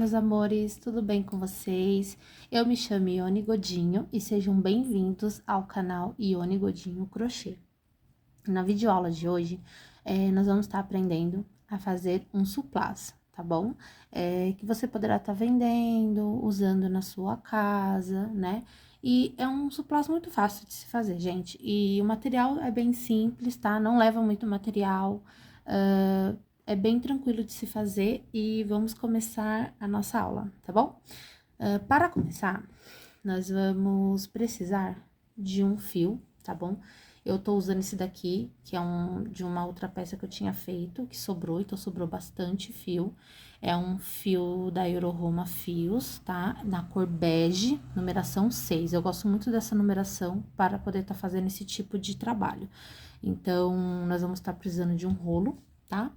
meus amores, tudo bem com vocês? Eu me chamo Ione Godinho e sejam bem-vindos ao canal Ione Godinho Crochê. Na videoaula de hoje, nós vamos estar aprendendo a fazer um suplás, tá bom? Que você poderá estar vendendo, usando na sua casa, né? E é um suplás muito fácil de se fazer, gente. E o material é bem simples, tá? Não leva muito material, é bem tranquilo de se fazer e vamos começar a nossa aula, tá bom? Para começar, nós vamos precisar de um fio, tá bom? Eu tô usando esse daqui, que é de uma outra peça que eu tinha feito, que sobrou, então sobrou bastante fio. É um fio da Euroroma Fios, tá? Na cor bege, numeração 6. Eu gosto muito dessa numeração para poder estar fazendo esse tipo de trabalho. Então, nós vamos estar precisando de um rolo, tá?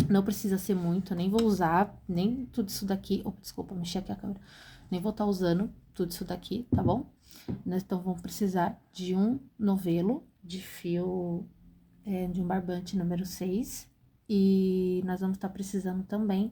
Não precisa ser muito, nem vou usar, nem tudo isso daqui. Oh, desculpa, mexi aqui a câmera. Nem vou estar usando tudo isso daqui, tá bom? Então, vamos precisar de um novelo de fio, de um barbante número 6. E nós vamos estar precisando também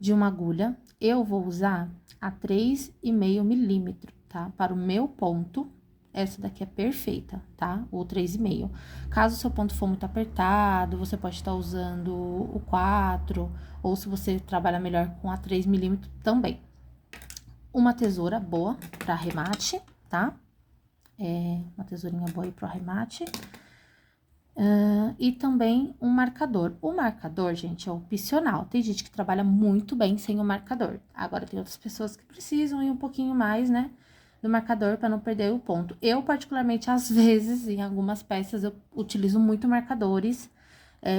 de uma agulha. Eu vou usar a 3,5 milímetro, tá? Para o meu ponto, essa daqui é perfeita, tá? O 3,5. Caso o seu ponto for muito apertado, você pode estar usando o 4, ou se você trabalha melhor com a 3 milímetros também. Uma tesoura boa para arremate, tá? Uma tesourinha boa aí pro arremate. E também um marcador. O marcador, gente, é opcional. Tem gente que trabalha muito bem sem o marcador. Agora, tem outras pessoas que precisam ir um pouquinho mais, né, do marcador para não perder o ponto. Eu, particularmente, às vezes, em algumas peças, eu utilizo muito marcadores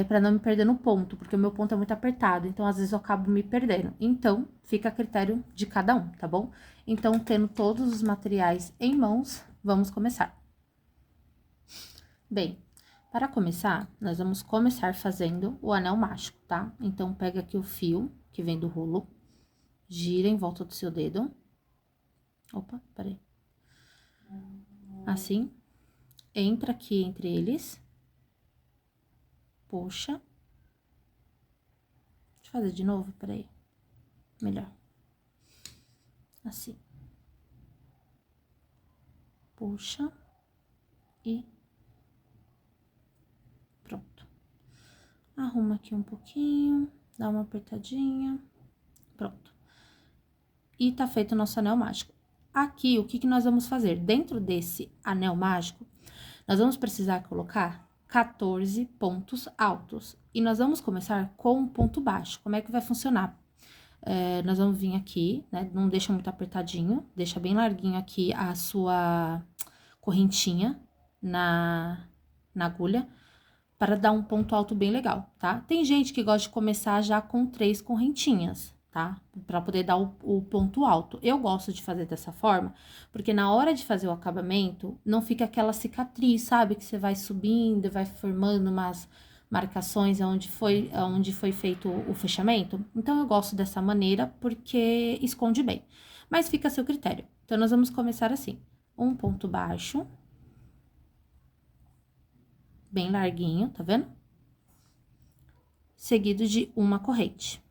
para não me perder no ponto, porque o meu ponto é muito apertado. Então, às vezes, eu acabo me perdendo. Então, fica a critério de cada um, tá bom? Então, tendo todos os materiais em mãos, vamos começar. Bem, para começar, nós vamos começar fazendo o anel mágico, tá? Então, pega aqui o fio que vem do rolo, gira em volta do seu dedo. Opa, peraí. Assim, entra aqui entre eles. Puxa. Deixa eu fazer de novo, peraí. Melhor. Assim. Puxa. E pronto. Arruma aqui um pouquinho, dá uma apertadinha. Pronto. E tá feito o nosso anel mágico. Aqui, o que que nós vamos fazer? Dentro desse anel mágico, nós vamos precisar colocar 14 pontos altos. E nós vamos começar com um ponto baixo. Como é que vai funcionar? Nós vamos vir aqui, né? Não deixa muito apertadinho, deixa bem larguinho aqui a sua correntinha na agulha, para dar um ponto alto bem legal, tá? Tem gente que gosta de começar já com 3 correntinhas, tá? Pra poder dar o ponto alto. Eu gosto de fazer dessa forma, porque na hora de fazer o acabamento, não fica aquela cicatriz, sabe? Que você vai subindo, vai formando umas marcações onde foi feito o fechamento. Então, eu gosto dessa maneira, porque esconde bem. Mas fica a seu critério. Então, nós vamos começar assim. Um ponto baixo. Bem larguinho, tá vendo? Seguido de uma corrente.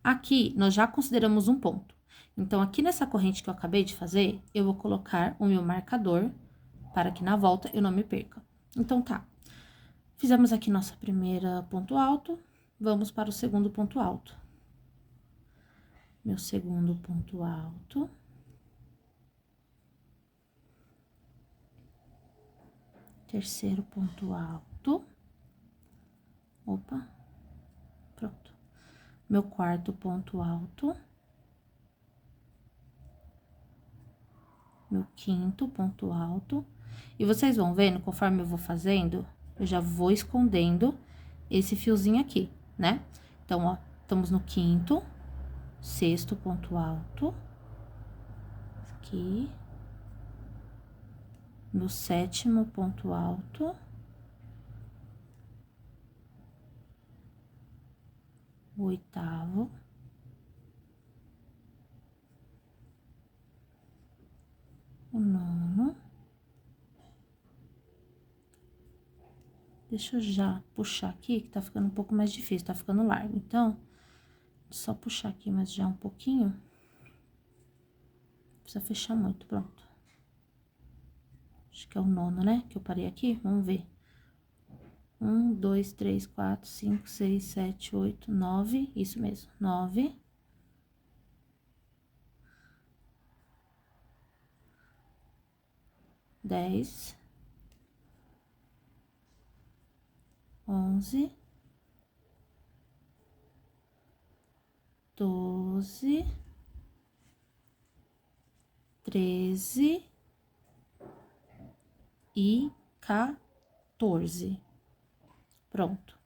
Aqui, nós já consideramos um ponto. Então, aqui nessa corrente que eu acabei de fazer, eu vou colocar o meu marcador para que na volta eu não me perca. Então, tá. Fizemos aqui nossa primeira ponto alto, vamos para o segundo ponto alto. Meu segundo ponto alto. Terceiro ponto alto. Opa, pronto. Meu quarto ponto alto. Meu quinto ponto alto. E vocês vão vendo, conforme eu vou fazendo, eu já vou escondendo esse fiozinho aqui, né? Então, ó, estamos no quinto, sexto ponto alto. Aqui. Meu sétimo ponto alto. O oitavo. O nono. Deixa eu já puxar aqui, que tá ficando um pouco mais difícil, tá ficando largo. Então, só puxar aqui, mas já um pouquinho. Não precisa fechar muito, pronto. Acho que é o 9º, né? Que eu parei aqui, vamos ver. 1, 2, 3, 4, 5, 6, 7, 8, 9, isso mesmo, 9. 10, 11, 12, 13 e 14. Pronto.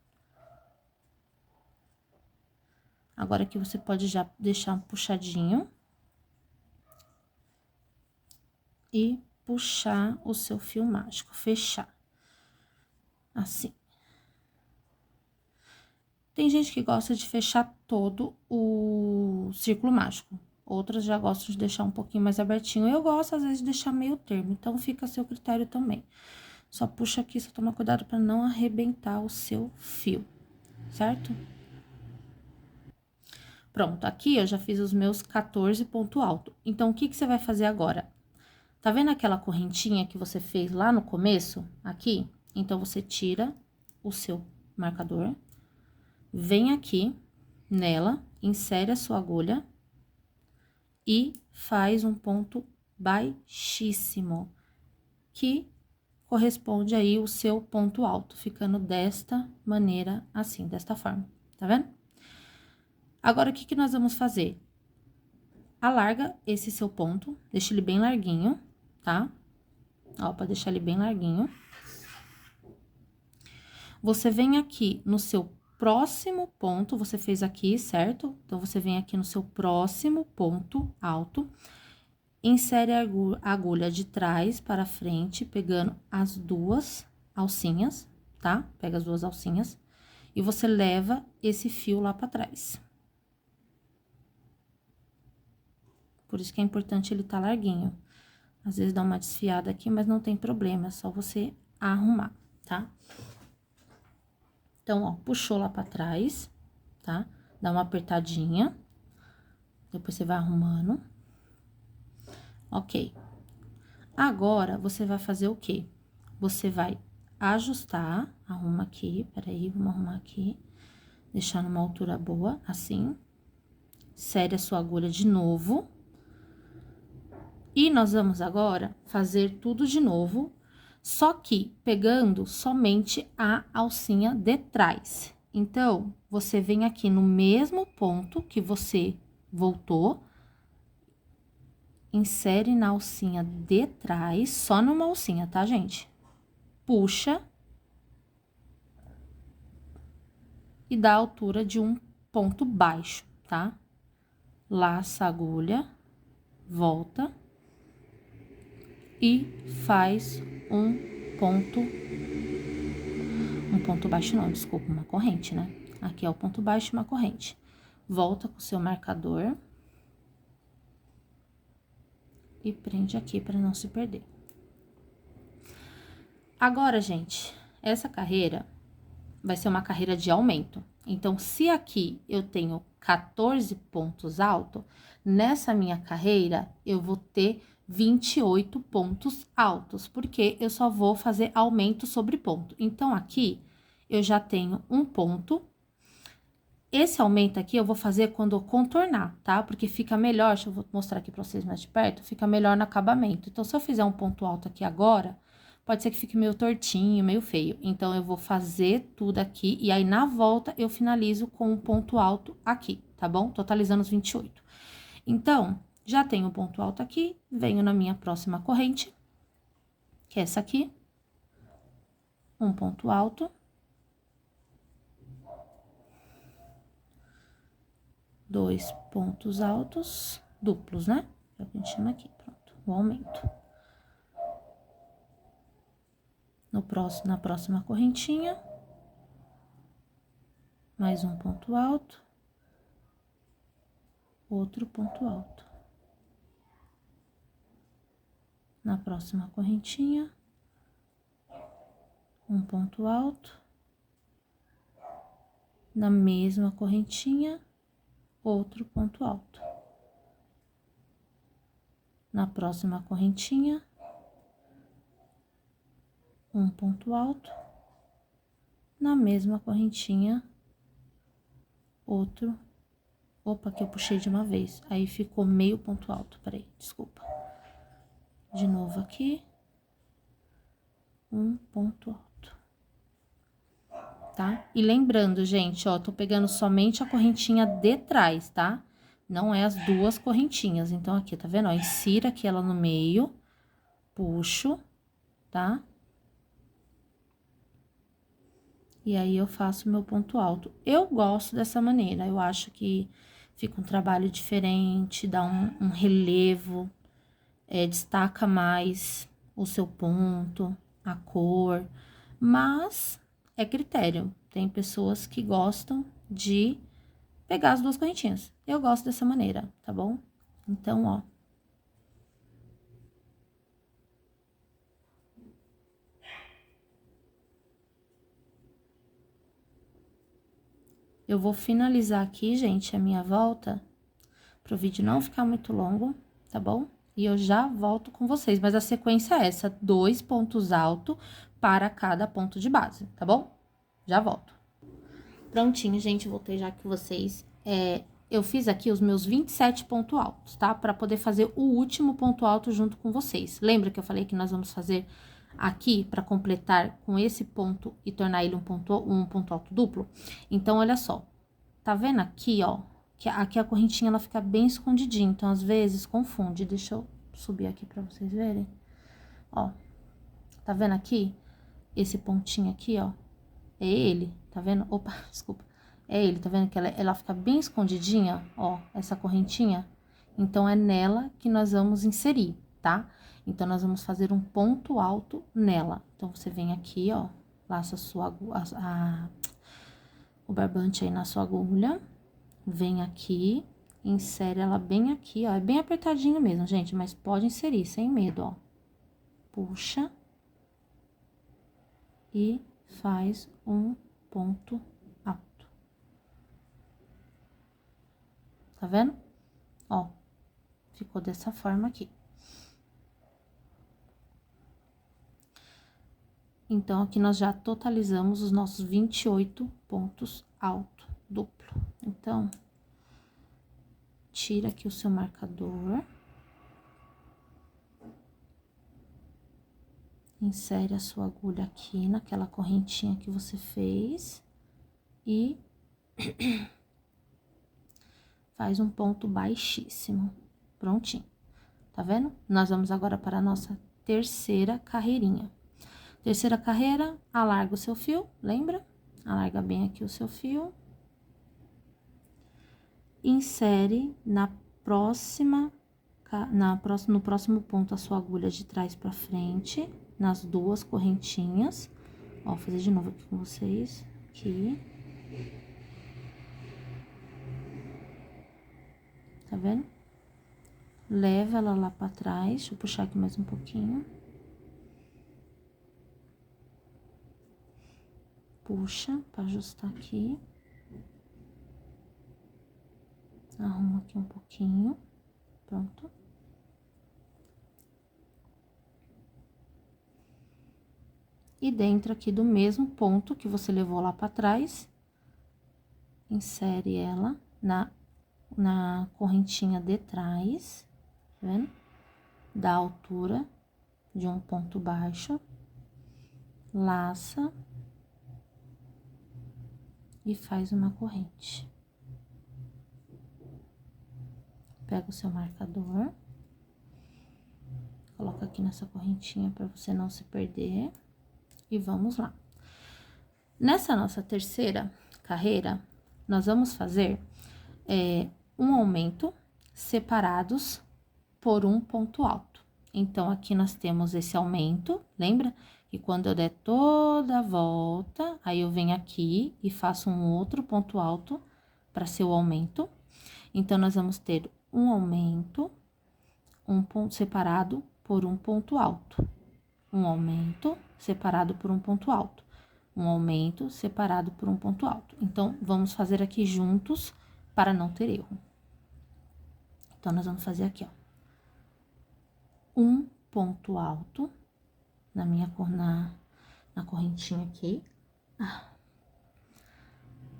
Agora aqui você pode já deixar um puxadinho e puxar o seu fio mágico, fechar. Assim. Tem gente que gosta de fechar todo o círculo mágico. Outras já gostam de deixar um pouquinho mais abertinho. Eu gosto, às vezes, de deixar meio termo. Então, fica a seu critério também. Só puxa aqui, só toma cuidado para não arrebentar o seu fio, certo? Pronto, aqui eu já fiz os meus 14 ponto alto. Então, o que que você vai fazer agora? Tá vendo aquela correntinha que você fez lá no começo, aqui? Então, você tira o seu marcador, vem aqui nela, insere a sua agulha e faz um ponto baixíssimo, que corresponde aí o seu ponto alto, ficando desta maneira, assim, desta forma, tá vendo? Agora, o que que nós vamos fazer? Alarga esse seu ponto, deixa ele bem larguinho, tá? Ó, pra deixar ele bem larguinho. Você vem aqui no seu próximo ponto, você fez aqui, certo? Então, você vem aqui no seu próximo ponto alto, insere a agulha de trás para frente, pegando as duas alcinhas, tá? Pega as duas alcinhas e você leva esse fio lá para trás. Por isso que é importante ele tá larguinho. Às vezes dá uma desfiada aqui, mas não tem problema, é só você arrumar, tá? Então, ó, puxou lá pra trás, tá? Dá uma apertadinha. Depois você vai arrumando. Ok. Agora, você vai fazer o quê? Você vai ajustar, arruma aqui, peraí, vamos arrumar aqui. Deixar numa altura boa, assim. Insere a sua agulha de novo. E nós vamos agora fazer tudo de novo, só que pegando somente a alcinha de trás. Então, você vem aqui no mesmo ponto que você voltou, insere na alcinha de trás, só numa alcinha, tá, gente? Puxa e dá a altura de um ponto baixo, tá? Laça a agulha, volta e faz um ponto baixo não, desculpa, uma corrente, né? Aqui é o ponto baixo e uma corrente. Volta com o seu marcador e prende aqui para não se perder. Agora, gente, essa carreira vai ser uma carreira de aumento. Então, se aqui eu tenho 14 pontos altos, nessa minha carreira eu vou ter 28 pontos altos, porque eu só vou fazer aumento sobre ponto. Então, aqui eu já tenho um ponto. Esse aumento aqui eu vou fazer quando eu contornar, tá? Porque fica melhor, deixa eu mostrar aqui pra vocês mais de perto, fica melhor no acabamento. Então, se eu fizer um ponto alto aqui agora, pode ser que fique meio tortinho, meio feio. Então, eu vou fazer tudo aqui e aí na volta eu finalizo com um ponto alto aqui, tá bom? Totalizando os 28. Então, já tenho um ponto alto aqui, venho na minha próxima corrente, que é essa aqui. Um ponto alto. Dois pontos altos, duplos, né? É o que a gente chama aqui, pronto, o aumento. Na próxima correntinha, mais um ponto alto, outro ponto alto. Na próxima correntinha, um ponto alto. Na mesma correntinha, outro ponto alto. Na próxima correntinha, um ponto alto. Na mesma correntinha, outro. Opa, que eu puxei de uma vez. Aí ficou meio ponto alto. Peraí, desculpa. De novo aqui. Um ponto alto. Tá? E lembrando, gente, ó, tô pegando somente a correntinha de trás, tá? Não é as duas correntinhas. Então, aqui, tá vendo? Ó, insira aqui ela no meio, puxo, tá? E aí, eu faço meu ponto alto. Eu gosto dessa maneira, eu acho que fica um trabalho diferente, dá um relevo, destaca mais o seu ponto, a cor, mas é critério. Tem pessoas que gostam de pegar as duas correntinhas. Eu gosto dessa maneira, tá bom? Então, ó. Eu vou finalizar aqui, gente, a minha volta, pro vídeo não ficar muito longo, tá bom? E eu já volto com vocês, mas a sequência é essa, 2 pontos altos para cada ponto de base, tá bom? Já volto. Prontinho, gente, voltei já com vocês. Eu fiz aqui os meus 27 pontos altos, tá? Pra poder fazer o último ponto alto junto com vocês. Lembra que eu falei que nós vamos fazer aqui pra completar com esse ponto e tornar ele um ponto alto duplo? Então, olha só. Tá vendo aqui, ó? Que aqui a correntinha, ela fica bem escondidinha, então, às vezes, confunde. Deixa eu subir aqui pra vocês verem. Ó, tá vendo aqui? Esse pontinho aqui, ó, é ele, tá vendo? Opa, desculpa. É ele, tá vendo que ela fica bem escondidinha, ó, essa correntinha? Então, é nela que nós vamos inserir, tá? Então, nós vamos fazer um ponto alto nela. Então, você vem aqui, ó, laça o barbante aí na sua agulha, vem aqui, insere ela bem aqui, ó, é bem apertadinho mesmo, gente, mas pode inserir sem medo, ó. Puxa e faz um ponto alto. Tá vendo? Ó, ficou dessa forma aqui. Então, aqui nós já totalizamos os nossos 28 pontos alto duplo. Então, tira aqui o seu marcador. Insere a sua agulha aqui naquela correntinha que você fez. E faz um ponto baixíssimo. Prontinho. Tá vendo? Nós vamos agora para a nossa terceira carreirinha. Terceira carreira, alarga o seu fio, lembra? Alarga bem aqui o seu fio. Insere no próximo ponto a sua agulha de trás pra frente, nas duas correntinhas. Ó, vou fazer de novo aqui com vocês, aqui. Tá vendo? Leva ela lá pra trás, deixa eu puxar aqui mais um pouquinho. Puxa, pra ajustar aqui. Arruma aqui um pouquinho, pronto. E dentro aqui do mesmo ponto que você levou lá pra trás, insere ela na correntinha de trás, tá vendo? Da altura de um ponto baixo, laça e faz uma corrente. Pega o seu marcador, coloca aqui nessa correntinha para você não se perder e vamos lá. Nessa nossa terceira carreira, nós vamos fazer um aumento separados por um ponto alto. Então, aqui nós temos esse aumento, lembra? E quando eu der toda a volta, aí eu venho aqui e faço um outro ponto alto para ser o aumento. Então, nós vamos ter um aumento, um ponto separado por um ponto alto. Um aumento separado por um ponto alto. Um aumento separado por um ponto alto. Então, vamos fazer aqui juntos para não ter erro. Então, nós vamos fazer aqui, ó. Um ponto alto na minha na correntinha aqui.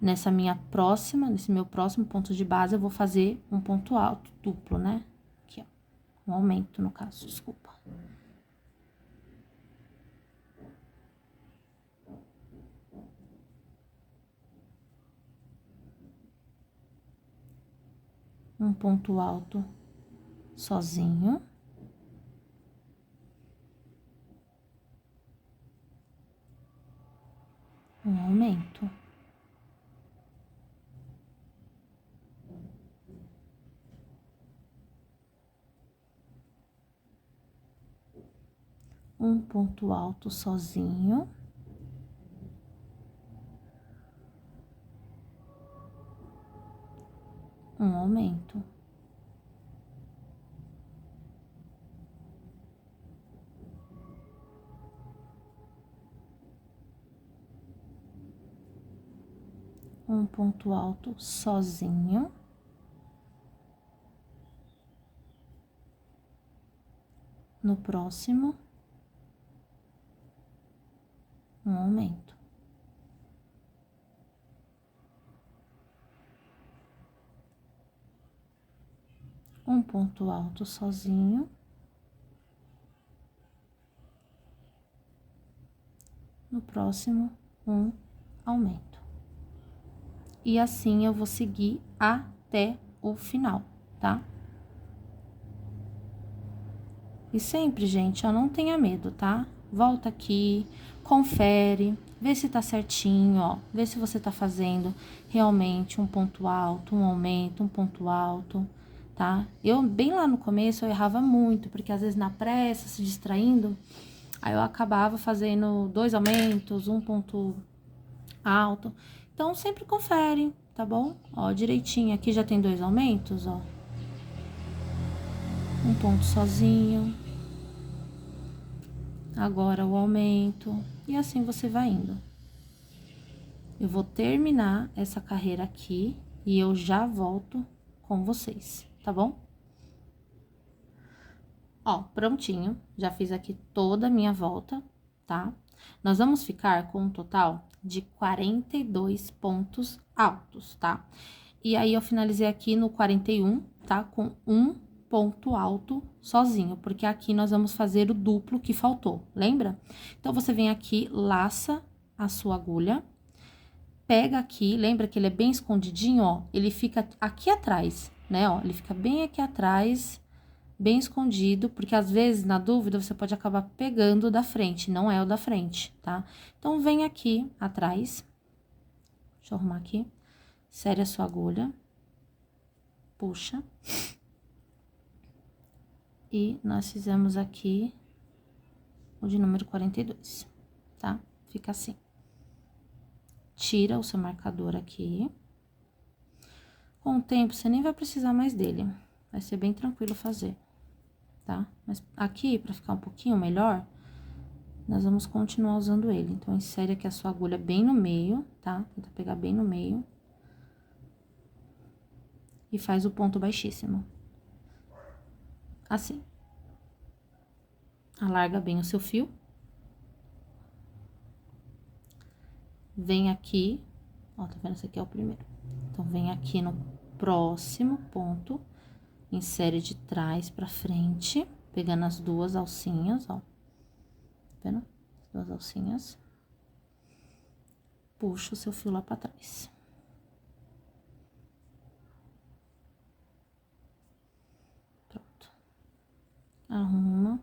Nesse meu próximo ponto de base, eu vou fazer um ponto alto duplo, né? Aqui, ó. Um aumento, no caso, desculpa. Um ponto alto sozinho. Um aumento. Um ponto alto sozinho. Um aumento. Um ponto alto sozinho. No próximo, um aumento. Um ponto alto sozinho. No próximo, um aumento. E assim eu vou seguir até o final, tá? E sempre, gente, ó, não tenha medo, tá? Volta aqui, confere, vê se tá certinho, ó. Vê se você tá fazendo realmente um ponto alto, um aumento, um ponto alto, tá? Eu, bem lá no começo, eu errava muito, porque às vezes na pressa, se distraindo, aí eu acabava fazendo 2 aumentos, um ponto alto. Então, sempre confere, tá bom? Ó, direitinho, aqui já tem 2 aumentos, ó. Um ponto sozinho. Agora o aumento. E assim você vai indo. Eu vou terminar essa carreira aqui e eu já volto com vocês, tá bom? Ó, prontinho. Já fiz aqui toda a minha volta, tá? Nós vamos ficar com um total de 42 pontos altos, tá? E aí, eu finalizei aqui no 41, tá? Com um ponto alto sozinho, porque aqui nós vamos fazer o duplo que faltou, lembra? Então, você vem aqui, laça a sua agulha, pega aqui, lembra que ele é bem escondidinho, ó? Ele fica aqui atrás, né, ó? Ele fica bem aqui atrás, bem escondido, porque às vezes, na dúvida, você pode acabar pegando o da frente, não é o da frente, tá? Então, vem aqui atrás, deixa eu arrumar aqui, insere a sua agulha, puxa. E nós fizemos aqui o de número 42, tá? Fica assim. Tira o seu marcador aqui. Com o tempo, você nem vai precisar mais dele. Vai ser bem tranquilo fazer, tá? Mas aqui, pra ficar um pouquinho melhor, nós vamos continuar usando ele. Então, insere aqui a sua agulha bem no meio, tá? Tenta pegar bem no meio. E faz o ponto baixíssimo. Assim. Alarga bem o seu fio. Vem aqui, ó, tá vendo? Esse aqui é o primeiro. Então, vem aqui no próximo ponto, insere de trás pra frente, pegando as 2 alcinhas, ó. Tá vendo? As 2 alcinhas. Puxa o seu fio lá pra trás. Pronto. Arruma.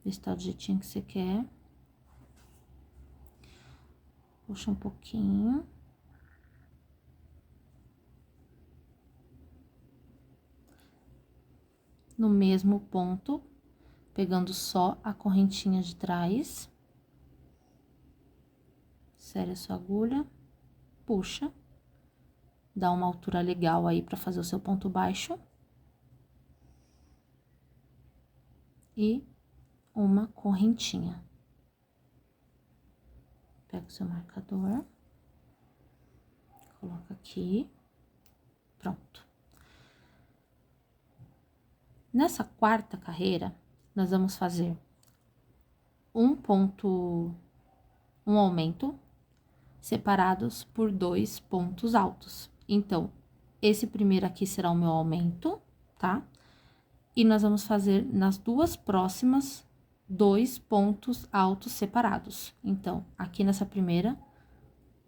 Vê se tá do jeitinho que você quer. Puxa um pouquinho. No mesmo ponto, pegando só a correntinha de trás. Insere a sua agulha, puxa. Dá uma altura legal aí pra fazer o seu ponto baixo. E uma correntinha. Pega o seu marcador. Coloca aqui. Pronto. Nessa quarta carreira, nós vamos fazer um aumento separados por 2 pontos altos. Então, esse primeiro aqui será o meu aumento, tá? E nós vamos fazer nas duas próximas 2 pontos altos separados. Então, aqui nessa primeira,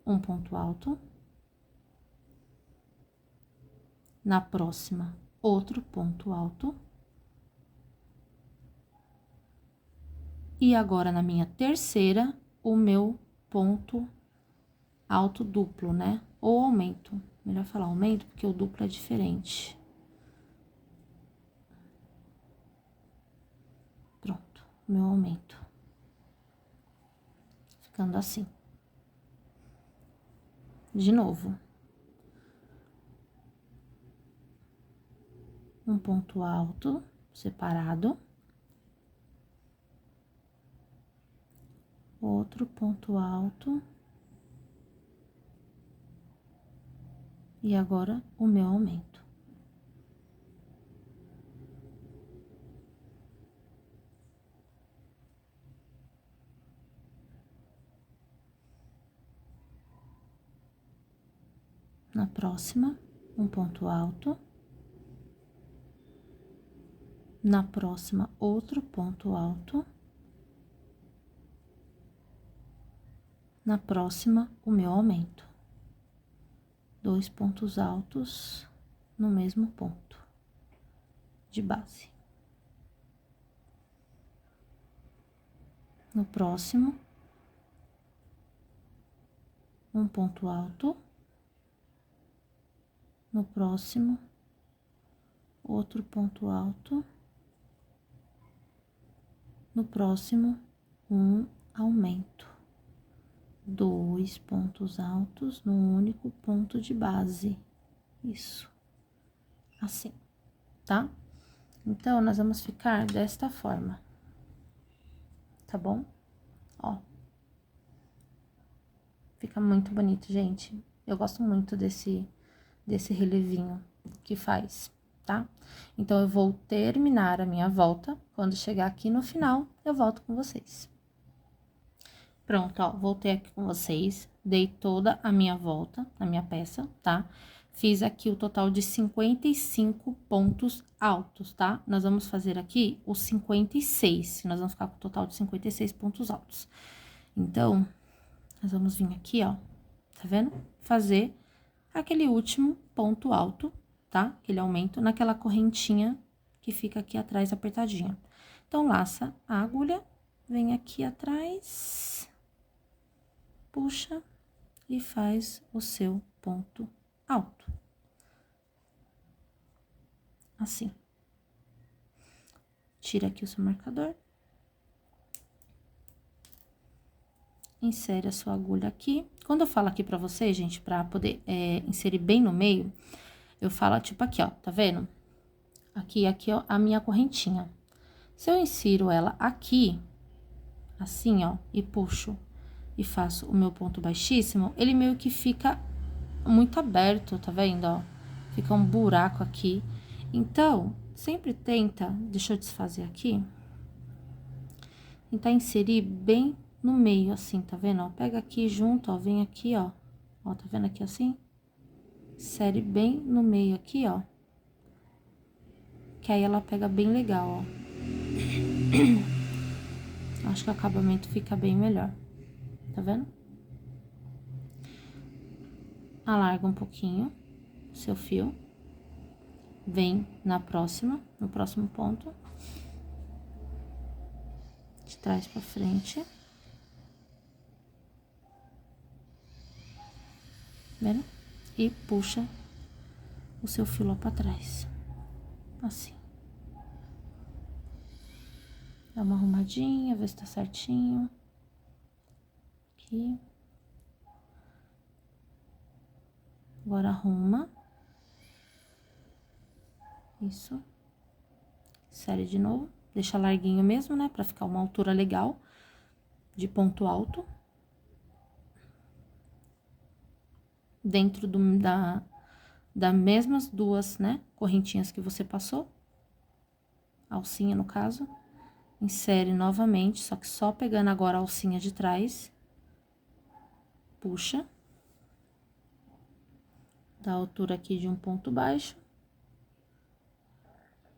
um ponto alto. Na próxima, outro ponto alto. E agora, na minha terceira, o meu ponto alto duplo, né? Ou aumento. Melhor falar aumento, porque o duplo é diferente. Pronto, meu aumento. Ficando assim. De novo. Um ponto alto, separado. Outro ponto alto. E agora, o meu aumento. Na próxima, um ponto alto. Na próxima, outro ponto alto. Na próxima, o meu aumento. 2 pontos altos no mesmo ponto de base. No próximo, um ponto alto. No próximo, outro ponto alto. No próximo, um aumento. 2 pontos altos no único ponto de base. Isso. Assim, tá? Então, nós vamos ficar desta forma. Tá bom? Ó. Fica muito bonito, gente. Eu gosto muito desse relevinho que faz, tá? Então, eu vou terminar a minha volta. Quando chegar aqui no final, eu volto com vocês. Pronto, ó, voltei aqui com vocês. Dei toda a minha volta na minha peça, tá? Fiz aqui o total de 55 pontos altos, tá? Nós vamos fazer aqui os 56. Nós vamos ficar com o total de 56 pontos altos. Então, nós vamos vir aqui, ó, tá vendo? Fazer aquele último ponto alto, tá? Aquele aumento naquela correntinha que fica aqui atrás apertadinha. Então, laça a agulha, vem aqui atrás, puxa e faz o seu ponto alto. Assim. Tira aqui o seu marcador. Insere a sua agulha aqui. Quando eu falo aqui pra vocês, gente, pra poder inserir bem no meio, eu falo tipo aqui, ó, tá vendo? Aqui, ó, a minha correntinha. Se eu insiro ela aqui, assim, ó, e puxo e faço o meu ponto baixíssimo, ele meio que fica muito aberto, tá vendo, ó? Fica um buraco aqui. Então, sempre tenta, deixa eu desfazer aqui, tentar inserir bem no meio, assim, tá vendo, ó? Pega aqui junto, ó, vem aqui, ó, tá vendo aqui assim? Insere bem no meio aqui, ó, que aí ela pega bem legal, ó. Acho que o acabamento fica bem melhor, tá vendo? Alarga um pouquinho o seu fio. Vem no próximo ponto. De trás pra frente. Vendo? E puxa o seu fio lá pra trás. Assim. Dá uma arrumadinha, vê se tá certinho. Aqui. Agora arruma. Isso. Insere de novo. Deixa larguinho mesmo, né? Pra ficar uma altura legal. De ponto alto. Dentro das mesmas duas, né, correntinhas que você passou, alcinha no caso, insere novamente, só que só pegando agora a alcinha de trás, puxa, da altura aqui de um ponto baixo,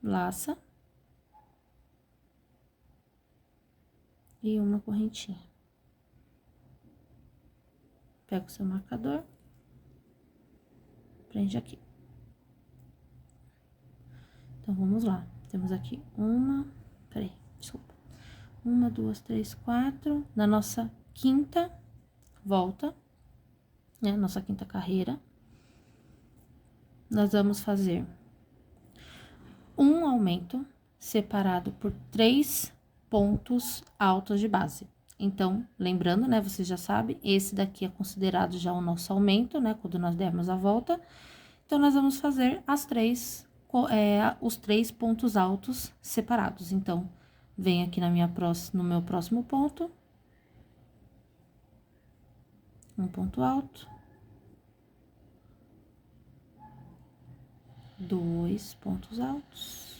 laça, e uma correntinha. Pega o seu marcador, prende aqui. Então, vamos lá. Temos aqui desculpa. 1, 2, 3, 4. Na nossa quinta volta, né? Nossa quinta carreira, nós vamos fazer um aumento separado por 3 pontos altos de base. Então, lembrando, né, você já sabe, esse daqui é considerado já o nosso aumento, né, quando nós dermos a volta. Então, nós vamos fazer os 3 pontos altos separados. Então, vem aqui no meu próximo ponto, um ponto alto, 2 pontos altos.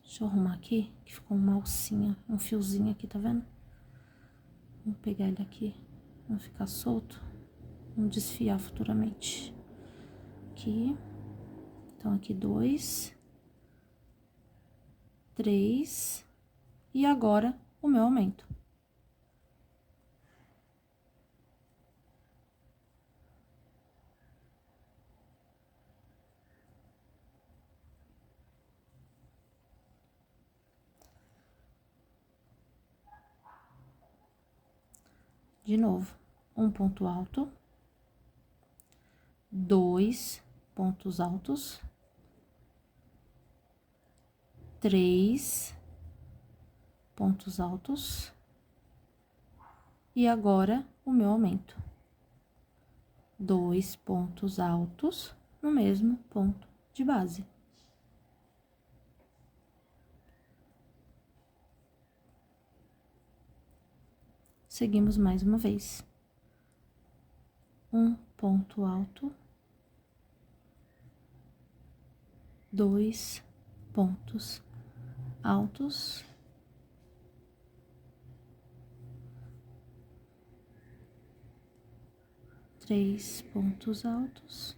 Deixa eu arrumar aqui, que ficou uma alcinha, um fiozinho aqui, tá vendo? Vamos pegar ele aqui, não ficar solto, não desfiar futuramente. Aqui, então aqui 2, 3, e agora o meu aumento. De novo, um ponto alto, 2 pontos altos, 3 pontos altos, e agora o meu aumento. 2 pontos altos no mesmo ponto de base. Seguimos mais uma vez. Um ponto alto, 2 pontos altos, 3 pontos altos,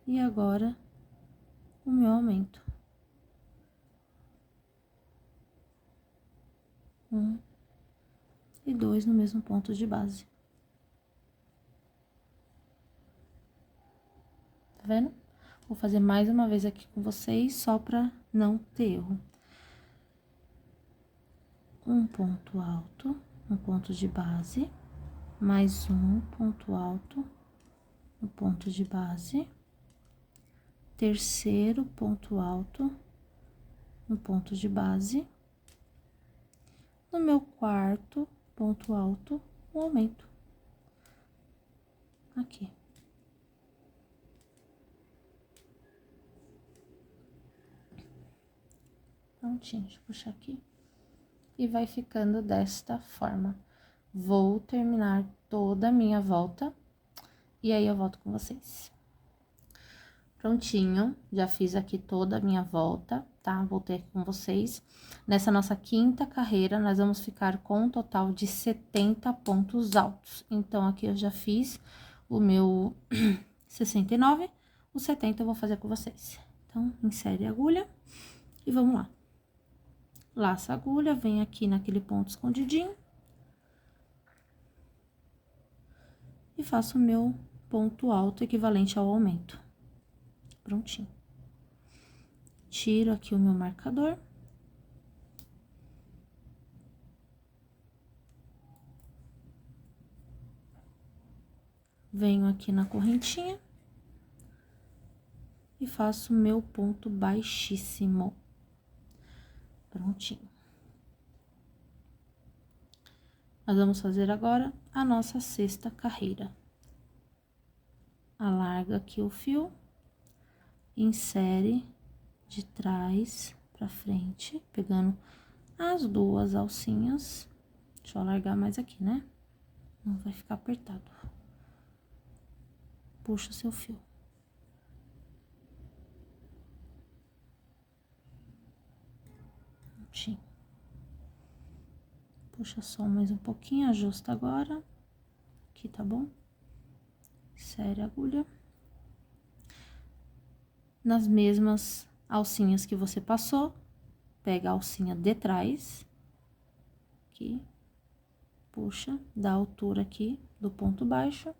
e agora o meu aumento. 1 e 2 no mesmo ponto de base. Tá vendo? Vou fazer mais uma vez aqui com vocês, só pra não ter erro. Um ponto alto, um ponto de base, mais um ponto alto, um ponto de base, terceiro ponto alto, um ponto de base, no meu quarto ponto alto, um aumento. Aqui. Prontinho, deixa eu puxar aqui. E vai ficando desta forma. Vou terminar toda a minha volta e aí eu volto com vocês. Prontinho, já fiz aqui toda a minha volta, tá? Voltei aqui com vocês. Nessa nossa quinta carreira, nós vamos ficar com um total de 70 pontos altos. Então, aqui eu já fiz o meu 69, o 70 eu vou fazer com vocês. Então, insere a agulha e vamos lá. Laça a agulha, vem aqui naquele ponto escondidinho. E faço o meu ponto alto equivalente ao aumento. Prontinho. Tiro aqui o meu marcador. Venho aqui na correntinha. E faço o meu ponto baixíssimo. Prontinho. Nós vamos fazer agora a nossa sexta carreira. Alarga aqui o fio, insere de trás pra frente, pegando as duas alcinhas Deixa eu alargar mais aqui, né? Não vai ficar apertado. Puxa o seu fio. Prontinho. Puxa só mais um pouquinho, ajusta agora. Aqui, tá bom? Insere a agulha. Nas mesmas alcinhas que você passou, pega a alcinha de trás. Aqui. Puxa, dá a altura aqui do ponto baixo.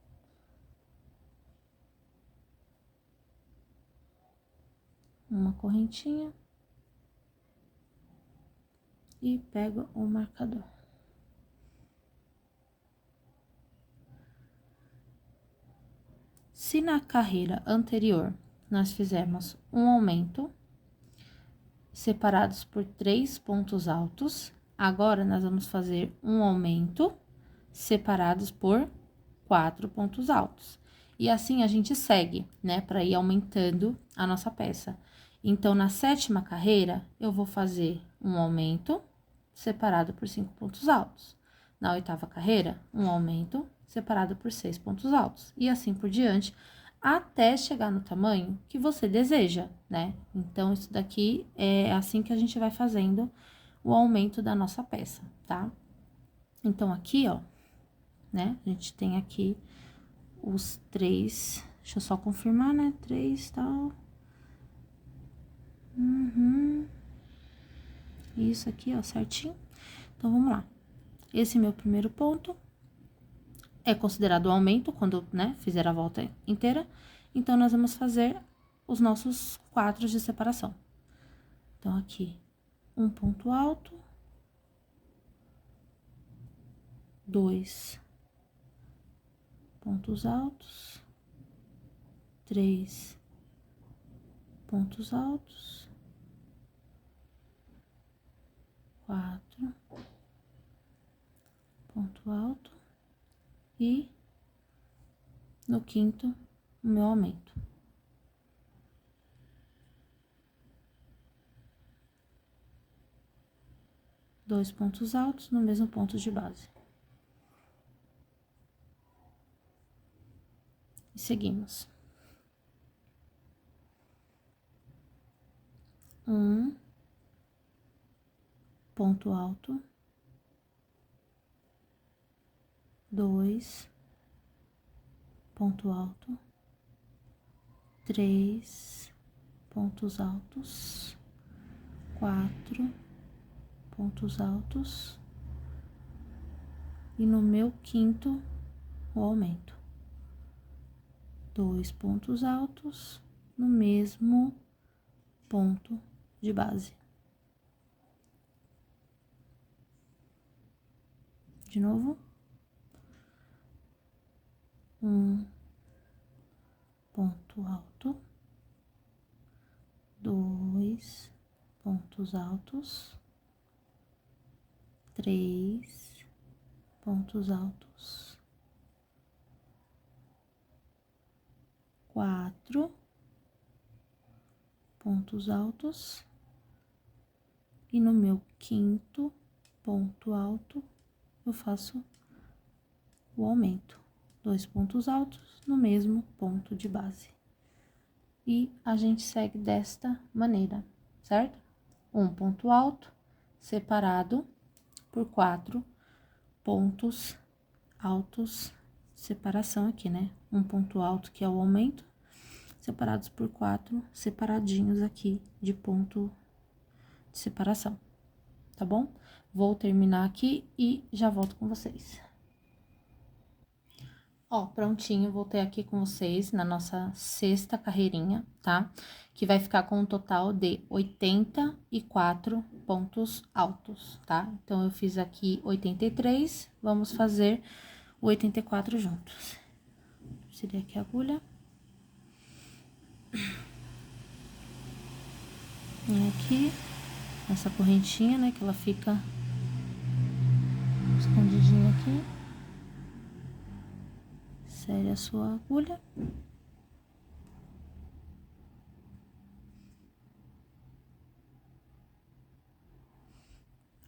Uma correntinha. E pega o marcador. Se na carreira anterior nós fizermos um aumento, separados por 3 pontos altos, agora nós vamos fazer um aumento, separados por 4 pontos altos. E assim a gente segue, né, para ir aumentando a nossa peça. Então, na 7ª carreira, eu vou fazer um aumento, separado por 5 pontos altos. Na 8ª carreira, um aumento, separado por 6 pontos altos. E assim por diante, até chegar no tamanho que você deseja, né? Então, isso daqui é assim que a gente vai fazendo o aumento da nossa peça, tá? Então, aqui, ó, né? A gente tem aqui os 3, deixa eu só confirmar, né? 3, tal. Isso aqui, ó, certinho. Então, vamos lá. Esse meu primeiro ponto é considerado um aumento quando, né, fizer a volta inteira. Então, nós vamos fazer os nossos 4 de separação. Então, aqui, um ponto alto, 2 pontos altos, 3 pontos altos, 4 ponto alto e no 5º o meu aumento. Dois pontos altos no mesmo ponto de base. E seguimos. Um ponto alto, 2 ponto alto, 3 pontos altos, 4 pontos altos e no meu 5º o aumento. 2 pontos altos no mesmo ponto de base. De novo. Um ponto alto, 2 pontos altos, 3 pontos altos, 4 pontos altos e no meu 5º ponto alto eu faço o aumento. 2 pontos altos no mesmo ponto de base. E a gente segue desta maneira, certo? Um ponto alto separado por 4 pontos altos, separação aqui, né? Um ponto alto que é o aumento, separados por 4 separadinhos aqui de ponto de separação, tá bom? Vou terminar aqui e já volto com vocês. Ó, prontinho, voltei aqui com vocês na nossa 6ª carreirinha, tá? Que vai ficar com um total de 84 pontos altos, tá? Então, eu fiz aqui 83, vamos fazer o 84 juntos. Tirei aqui a agulha. E aqui, essa correntinha, né, que ela fica escondidinha aqui. Insere a sua agulha.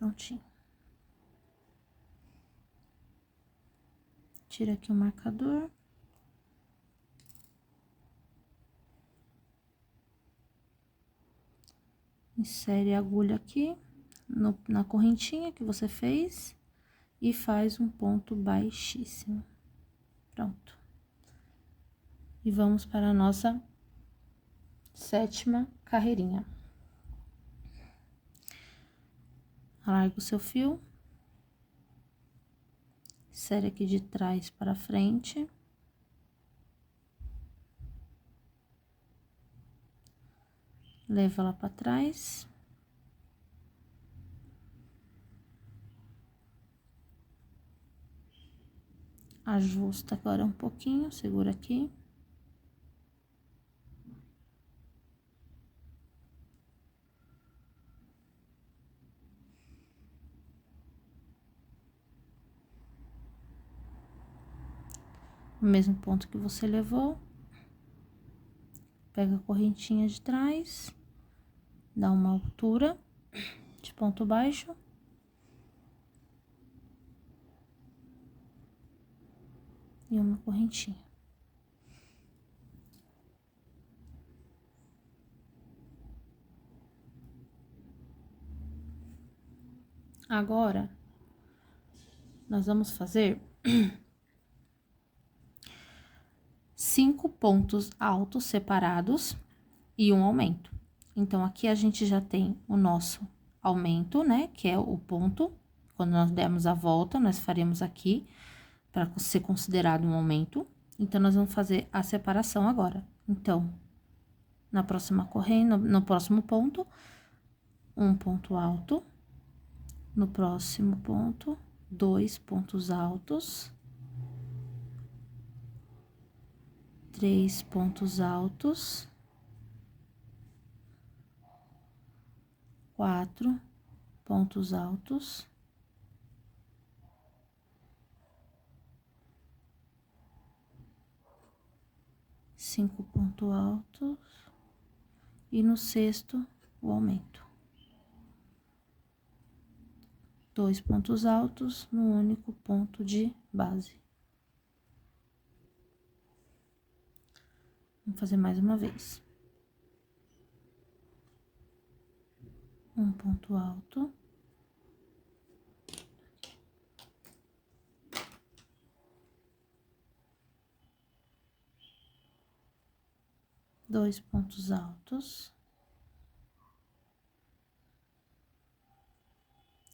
Prontinho. Tira aqui o marcador. Insere a agulha aqui na correntinha que você fez e faz um ponto baixíssimo. Pronto. E vamos para a nossa 7ª carreirinha. Alarga o seu fio. Insere aqui de trás para frente. Leva ela para trás. Ajusta agora um pouquinho, segura aqui. O mesmo ponto que você levou. Pega a correntinha de trás, dá uma altura de ponto baixo. E uma correntinha. Agora, nós vamos fazer 5 pontos altos separados e um aumento. Então, aqui a gente já tem o nosso aumento, né? Que é o ponto. Quando nós dermos a volta, nós faremos aqui para ser considerado um aumento. Então, nós vamos fazer a separação agora. Então, na próxima corrente, no próximo ponto, um ponto alto. No próximo ponto, 2 pontos altos. 3 pontos altos. 4 pontos altos. 5 pontos altos. E no 6º, o aumento. 2 pontos altos no único ponto de base. Vamos fazer mais uma vez. Um ponto alto. Dois pontos altos.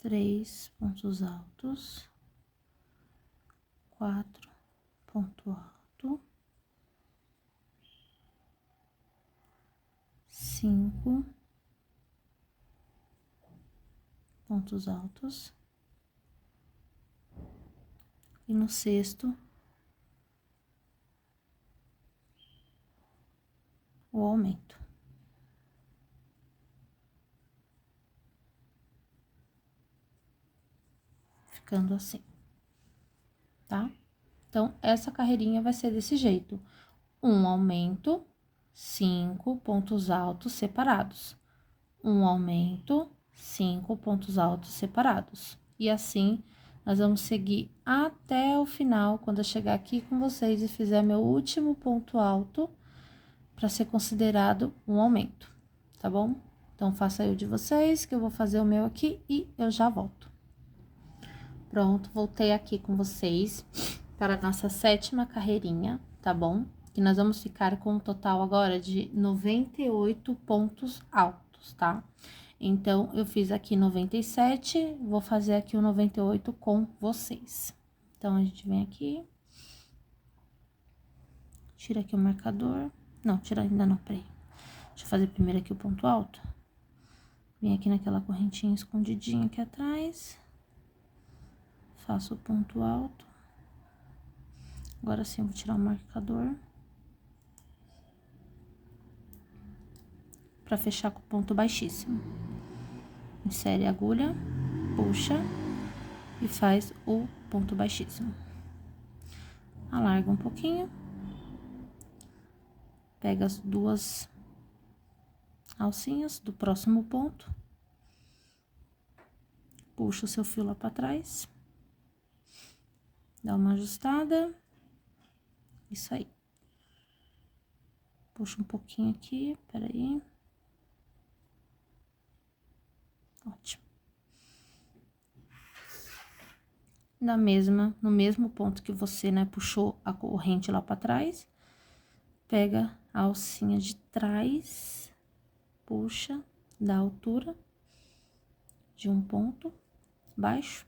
3 pontos altos. 4 ponto alto. 5 pontos altos. E no 6º, o aumento. Ficando assim, tá? Então, essa carreirinha vai ser desse jeito. Um aumento, 5 pontos altos separados. Um aumento, 5 pontos altos separados. E assim, nós vamos seguir até o final, quando eu chegar aqui com vocês e fizer meu último ponto alto, para ser considerado um aumento, tá bom? Então, faça aí o de vocês, que eu vou fazer o meu aqui e eu já volto. Pronto, voltei aqui com vocês para a nossa 7ª carreirinha, tá bom? Que nós vamos ficar com um total agora de 98 pontos altos, tá? Então, eu fiz aqui 97, vou fazer aqui o 98 com vocês. Então, a gente vem aqui. Tira aqui o marcador. Não, tira ainda não, peraí. Deixa eu fazer primeiro aqui o ponto alto. Vem aqui naquela correntinha escondidinha aqui atrás. Faço o ponto alto. Agora sim, eu vou tirar o marcador. Pra fechar com o ponto baixíssimo. Insere a agulha, puxa e faz o ponto baixíssimo. Alarga um pouquinho. Pega as 2 alcinhas do próximo ponto. Puxa o seu fio lá pra trás. Dá uma ajustada. Isso aí. Puxa um pouquinho aqui, peraí. Ótimo. No mesmo ponto que você, né, puxou a corrente lá pra trás, pega a alcinha de trás, puxa da altura de um ponto baixo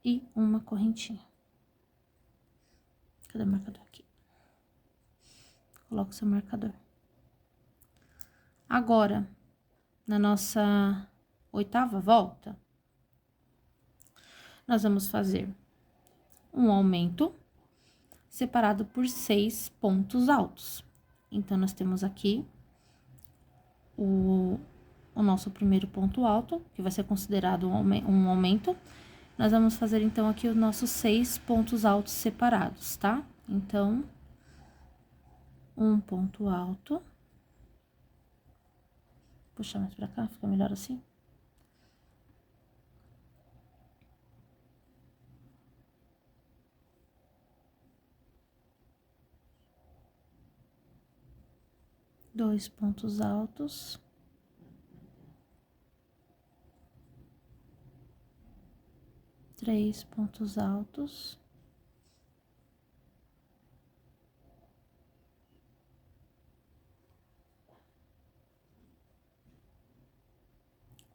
e uma correntinha. Cadê o marcador aqui? Coloca o seu marcador. Agora, na nossa 8ª volta, nós vamos fazer um aumento separado por 6 pontos altos. Então, nós temos aqui o nosso primeiro ponto alto, que vai ser considerado um aumento. Nós vamos fazer, então, aqui os nossos 6 pontos altos separados, tá? Então, um ponto alto. Puxar mais pra cá, fica melhor assim. Dois pontos altos. Três pontos altos.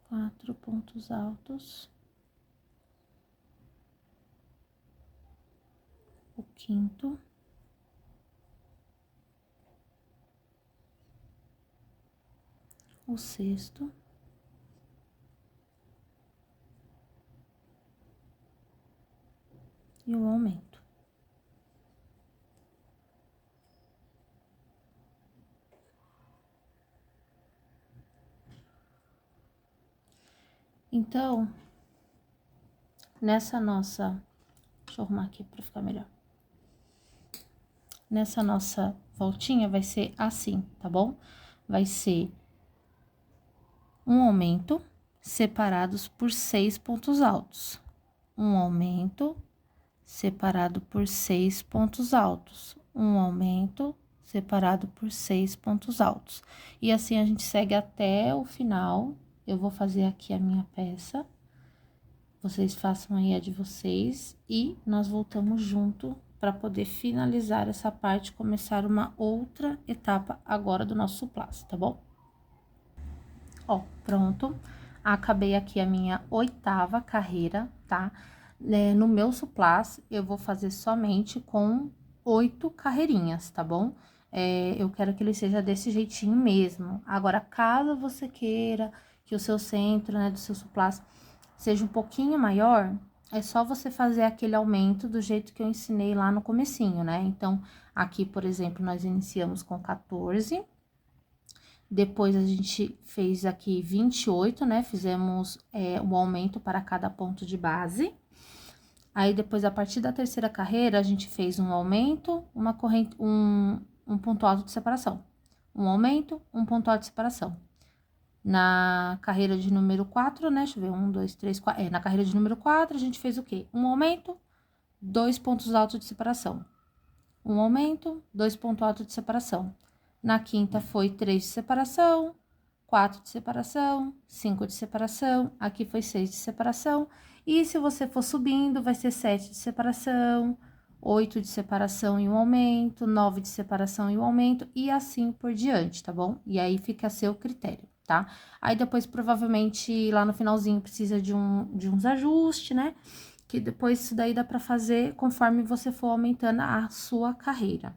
Quatro pontos altos. O quinto. O sexto. E o aumento. Então, nessa nossa... Deixa eu arrumar aqui pra ficar melhor. Nessa nossa voltinha vai ser assim, tá bom? Vai ser um aumento separados por 6 pontos altos. Um aumento separado por 6 pontos altos. Um aumento separado por 6 pontos altos. E assim a gente segue até o final. Eu vou fazer aqui a minha peça. Vocês façam aí a de vocês e nós voltamos junto para poder finalizar essa parte e começar uma outra etapa agora do nosso suplás, tá bom? Ó, pronto. Acabei aqui a minha 8ª carreira, tá? No meu suplás, eu vou fazer somente com 8 carreirinhas, tá bom? Eu quero que ele seja desse jeitinho mesmo. Agora, caso você queira que o seu centro, né, do seu suplás seja um pouquinho maior, é só você fazer aquele aumento do jeito que eu ensinei lá no comecinho, né? Então, aqui, por exemplo, nós iniciamos com 14, depois a gente fez aqui 28, né? Fizemos um aumento para cada ponto de base. Aí, depois, a partir da 3ª carreira, a gente fez um aumento, uma corrente, um ponto alto de separação. Um aumento, um ponto alto de separação. Na carreira de número 4, né? Deixa eu ver, 1, 2, 3, 4. Na carreira de número 4, a gente fez o quê? Um aumento, 2 pontos altos de separação. Um aumento, 2 pontos altos de separação. Na 5ª foi 3 de separação, 4 de separação, 5 de separação. Aqui foi 6 de separação. E se você for subindo, vai ser 7 de separação, 8 de separação e um aumento, 9 de separação e um aumento, e assim por diante, tá bom? E aí fica a seu critério, tá? Aí depois, provavelmente, lá no finalzinho, precisa de uns ajustes, né? Que depois isso daí dá pra fazer conforme você for aumentando a sua carreira.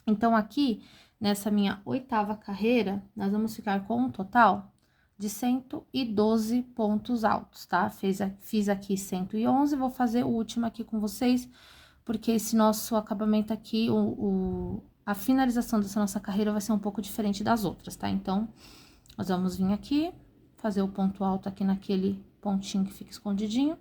Então, aqui, nessa minha 8ª carreira, nós vamos ficar com um total de 112 pontos altos, tá? Fiz aqui 111, vou fazer o último aqui com vocês, porque esse nosso acabamento aqui, a finalização dessa nossa carreira vai ser um pouco diferente das outras, tá? Então, nós vamos vir aqui, fazer o ponto alto aqui naquele pontinho que fica escondidinho.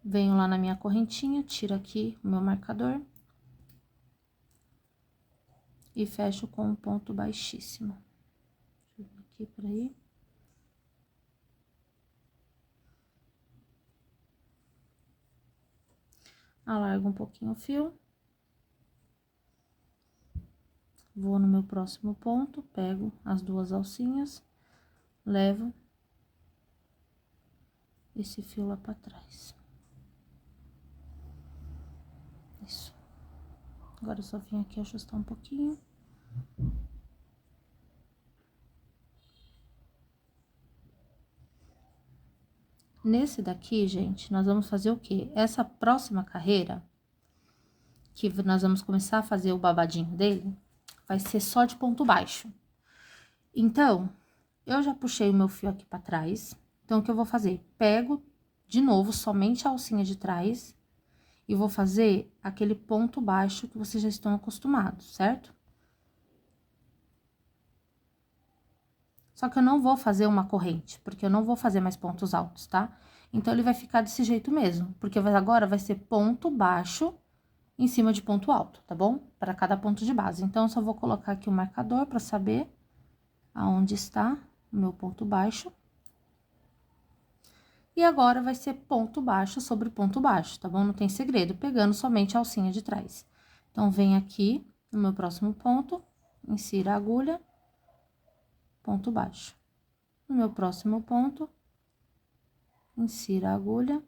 Venho lá na minha correntinha, tiro aqui o meu marcador. E fecho com um ponto baixíssimo. Deixa eu ver aqui, por aí. Alargo um pouquinho o fio. Vou no meu próximo ponto, pego as duas alcinhas, levo esse fio lá pra trás. Isso. Agora, eu só vim aqui ajustar um pouquinho. Nesse daqui, gente, nós vamos fazer o quê? Essa próxima carreira, que nós vamos começar a fazer o babadinho dele, vai ser só de ponto baixo. Então, eu já puxei o meu fio aqui pra trás. Então, o que eu vou fazer? Pego de novo somente a alcinha de trás e vou fazer aquele ponto baixo que vocês já estão acostumados, certo? Só que eu não vou fazer uma corrente, porque eu não vou fazer mais pontos altos, tá? Então, ele vai ficar desse jeito mesmo, porque agora vai ser ponto baixo em cima de ponto alto, tá bom? Para cada ponto de base. Então, eu só vou colocar aqui o marcador para saber aonde está o meu ponto baixo. E agora, vai ser ponto baixo sobre ponto baixo, tá bom? Não tem segredo, pegando somente a alcinha de trás. Então, vem aqui no meu próximo ponto, insira a agulha, ponto baixo. No meu próximo ponto, insira a agulha,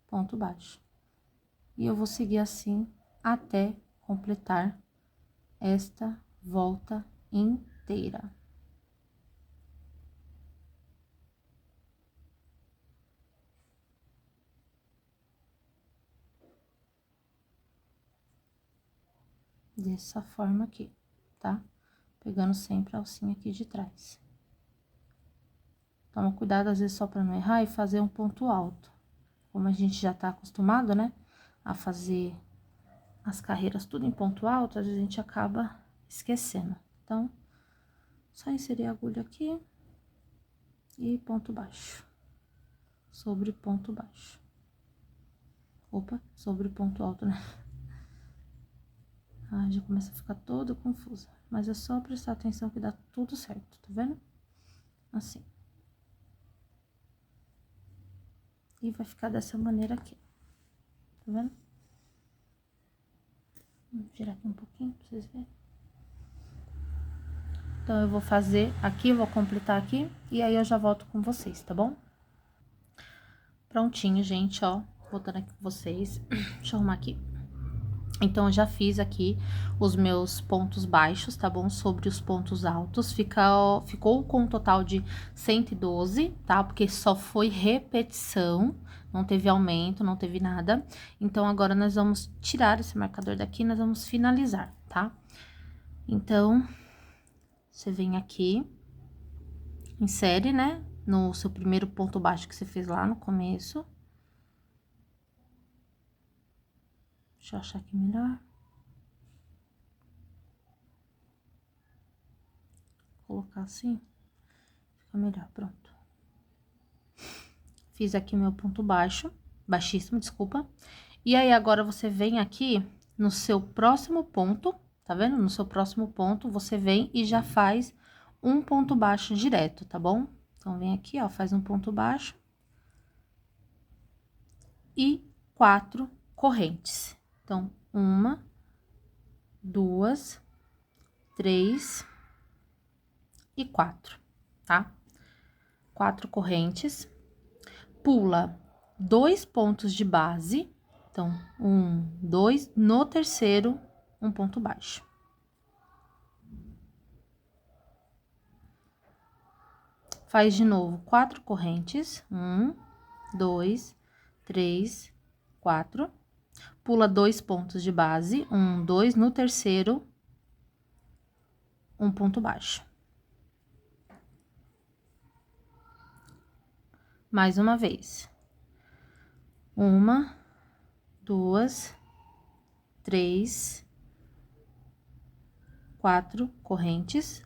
ponto baixo. E eu vou seguir assim até completar esta volta inteira. Dessa forma aqui, tá? Pegando sempre a alcinha aqui de trás. Toma cuidado, às vezes, só pra não errar e fazer um ponto alto. Como a gente já tá acostumado, né, a fazer as carreiras tudo em ponto alto, às vezes a gente acaba esquecendo. Então, só inserir a agulha aqui e ponto baixo. Sobre ponto baixo. Opa, sobre ponto alto, né? Ah, já começa a ficar toda confusa. Mas é só prestar atenção que dá tudo certo, tá vendo? Assim. E vai ficar dessa maneira aqui. Tá vendo? Vou tirar aqui um pouquinho pra vocês verem. Então, eu vou fazer aqui, vou completar aqui, e aí eu já volto com vocês, tá bom? Prontinho, gente, ó. Voltando aqui com vocês. Deixa eu arrumar aqui. Então, eu já fiz aqui os meus pontos baixos, tá bom? Sobre os pontos altos. Ficou com um total de 112, tá? Porque só foi repetição, não teve aumento, não teve nada. Então, agora, nós vamos tirar esse marcador daqui, nós vamos finalizar, tá? Então, você vem aqui, insere, né? No seu primeiro ponto baixo que você fez lá no começo. Deixa eu achar aqui melhor. Colocar assim, fica melhor, pronto. Fiz aqui o meu ponto baixo, baixíssimo, desculpa. E aí, agora, você vem aqui no seu próximo ponto, tá vendo? No seu próximo ponto, você vem e já faz um ponto baixo direto, tá bom? Então, vem aqui, ó, faz um ponto baixo. E 4 correntes. Então, 1, 2, 3 e 4, tá? 4 correntes. Pula 2 pontos de base. Então, 1, 2, no terceiro, um ponto baixo. Faz de novo 4 correntes. 1, 2, 3, 4. Pula 2 pontos de base. 1, 2, no terceiro, um ponto baixo. Mais uma vez. 1, 2, 3, 4 correntes.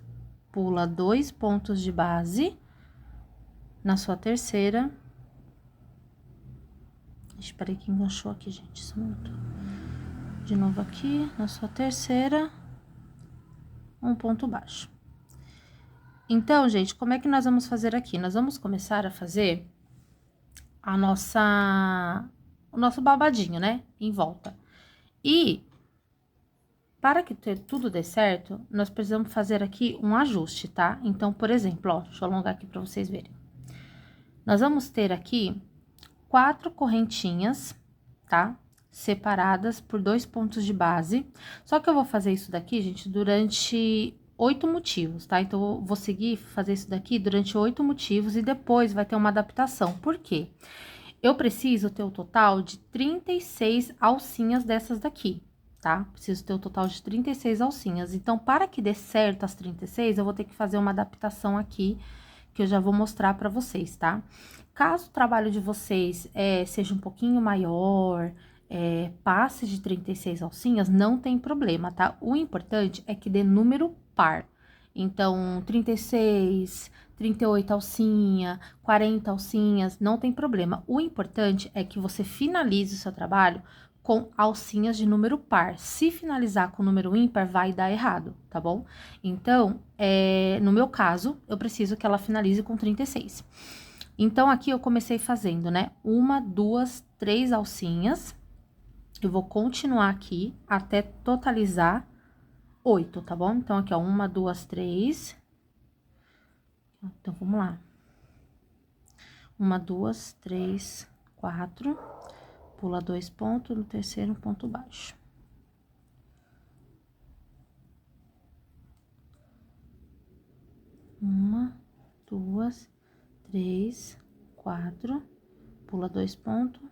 Pula 2 pontos de base. Na sua terceira. Esperei que enganchou aqui, gente. Só um minuto. De novo aqui, na sua terceira, um ponto baixo. Então, gente, como é que nós vamos fazer aqui? Nós vamos começar a fazer a nossa o nosso babadinho, né? Em volta. E para que tudo dê certo, nós precisamos fazer aqui um ajuste, tá? Então, por exemplo, ó, deixa eu alongar aqui para vocês verem. Nós vamos ter aqui 4 correntinhas, tá? Separadas por 2 pontos de base. Só que eu vou fazer isso daqui, gente, durante 8 motivos, tá? Então, eu vou seguir fazer isso daqui durante 8 motivos e depois vai ter uma adaptação. Por quê? Eu preciso ter o total de 36 alcinhas dessas daqui, tá? Preciso ter o total de 36 alcinhas. Então, para que dê certo as 36, eu vou ter que fazer uma adaptação aqui, que eu já vou mostrar pra vocês, tá? Caso o trabalho de vocês seja um pouquinho maior, passe de 36 alcinhas, não tem problema, tá? O importante é que dê número par. Então, 36, 38 alcinha, 40 alcinhas, não tem problema. O importante é que você finalize o seu trabalho com alcinhas de número par. Se finalizar com número ímpar, vai dar errado, tá bom? Então, no meu caso, eu preciso que ela finalize com 36. Então, aqui eu comecei fazendo, né? 1, 2, 3 alcinhas. Eu vou continuar aqui até totalizar 8, tá bom? Então, aqui, ó, 1, 2, 3. Então, vamos lá. 1, 2, 3, 4. Pula 2 pontos, no terceiro, ponto baixo. Uma, 2, 3, 4. Pula 2 pontos.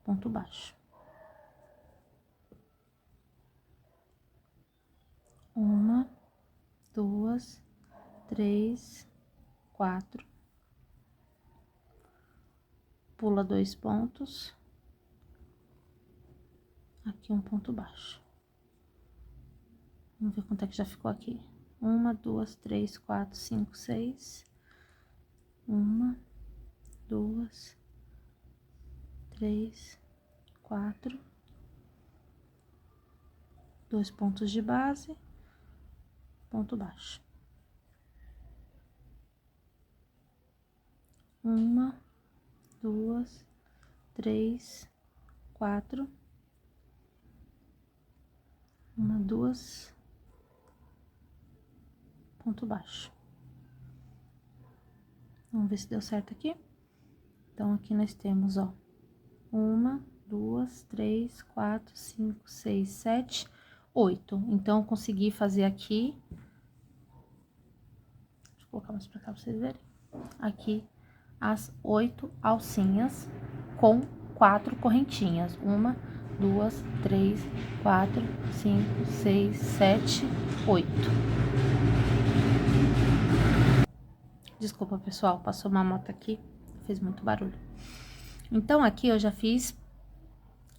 Ponto baixo. 1, 2, 3, 4. Pula 2 pontos. Aqui um ponto baixo. Vamos ver quanto é que já ficou aqui. 1, 2, 3, 4, 5, 6. 1, 2, 3, 4. 2 pontos de base, ponto baixo. 1, 2, 3, 4. 1, 2, ponto baixo. Vamos ver se deu certo aqui. Então, aqui nós temos, ó, 1, 2, 3, 4, 5, 6, 7, 8. Então, eu consegui fazer aqui. Deixa eu colocar mais pra cá pra vocês verem. Aqui, as 8 alcinhas com 4 correntinhas. 1, 2, 3, 4, 5, 6, 7, 8. Desculpa, pessoal, passou uma moto aqui, fez muito barulho. Então, aqui eu já fiz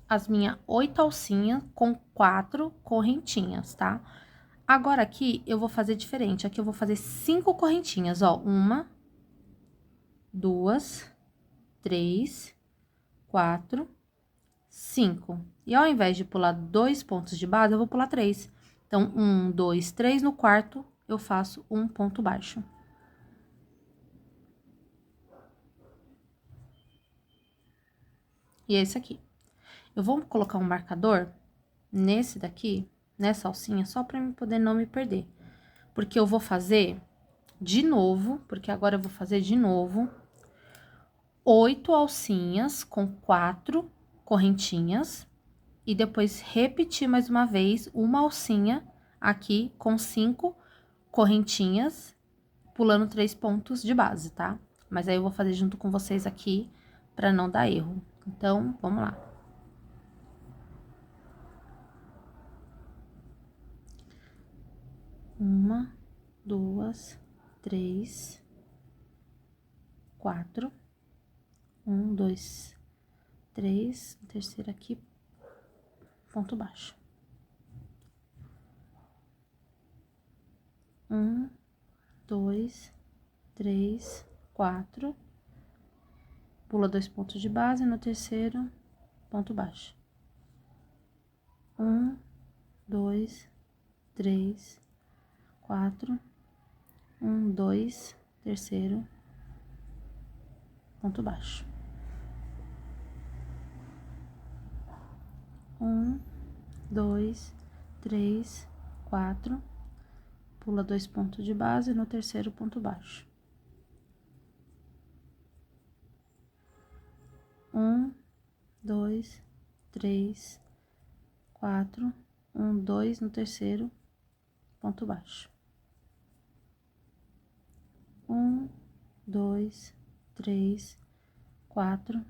as minhas 8 alcinhas com 4 correntinhas, tá? Agora, aqui, eu vou fazer diferente. Aqui, eu vou fazer 5 correntinhas, ó. 1, 2, 3, 4, 5. E ao invés de pular 2 pontos de base, eu vou pular 3. Então, 1, 2, 3, no quarto, eu faço um ponto baixo. E esse aqui. Eu vou colocar um marcador nesse daqui, nessa alcinha, só pra eu poder não me perder. Porque eu vou fazer de novo, porque agora eu vou fazer de novo 8 alcinhas com 4 correntinhas. E depois repetir mais uma vez uma alcinha aqui com 5 correntinhas, pulando 3 pontos de base, tá? Mas aí eu vou fazer junto com vocês aqui pra não dar erro. Então, vamos lá. 1, 2, 3, 4. 1, 2, 3. Terceiro aqui, ponto baixo. 1, 2, 3, 4. Pula 2 pontos de base, no terceiro, ponto baixo. 1, 2, 3, 4. 1, 2, terceiro, ponto baixo. 1, 2, 3, 4, pula 2 pontos de base no terceiro ponto baixo. 1, 2, 3, 4, 1, 2 no terceiro ponto baixo. 1, 2, 3, 4,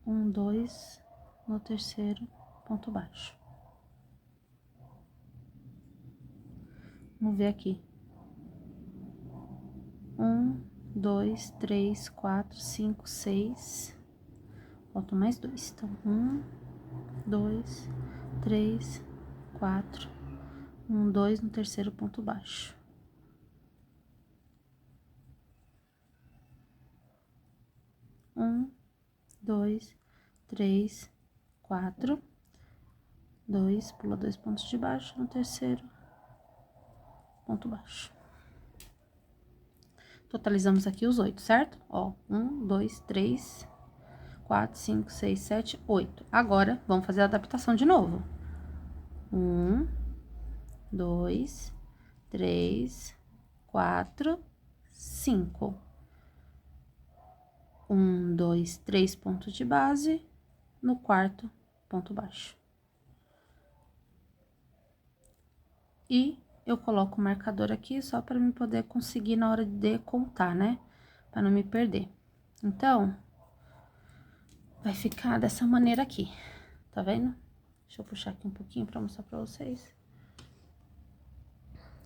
1, 2 no terceiro ponto baixo. Vamos ver aqui. 1, 2, 3, 4, 5, 6. Faltam mais 2. Então, 1, 2, 3, 4, 1, 2 no terceiro ponto baixo. 1, 2, 3, 4, 2, pula 2 pontos de baixo no terceiro ponto baixo. Totalizamos aqui os 8, certo? Ó, 1, 2, 3, 4, 5, 6, 7, 8. Agora, vamos fazer a adaptação de novo. 1, 2, 3, 4, 5. 1, 2, 3 pontos de base no quarto ponto baixo. E eu coloco o marcador aqui só para me poder conseguir na hora de contar, né? Para não me perder. Então, vai ficar dessa maneira aqui, tá vendo? Deixa eu puxar aqui um pouquinho para mostrar para vocês.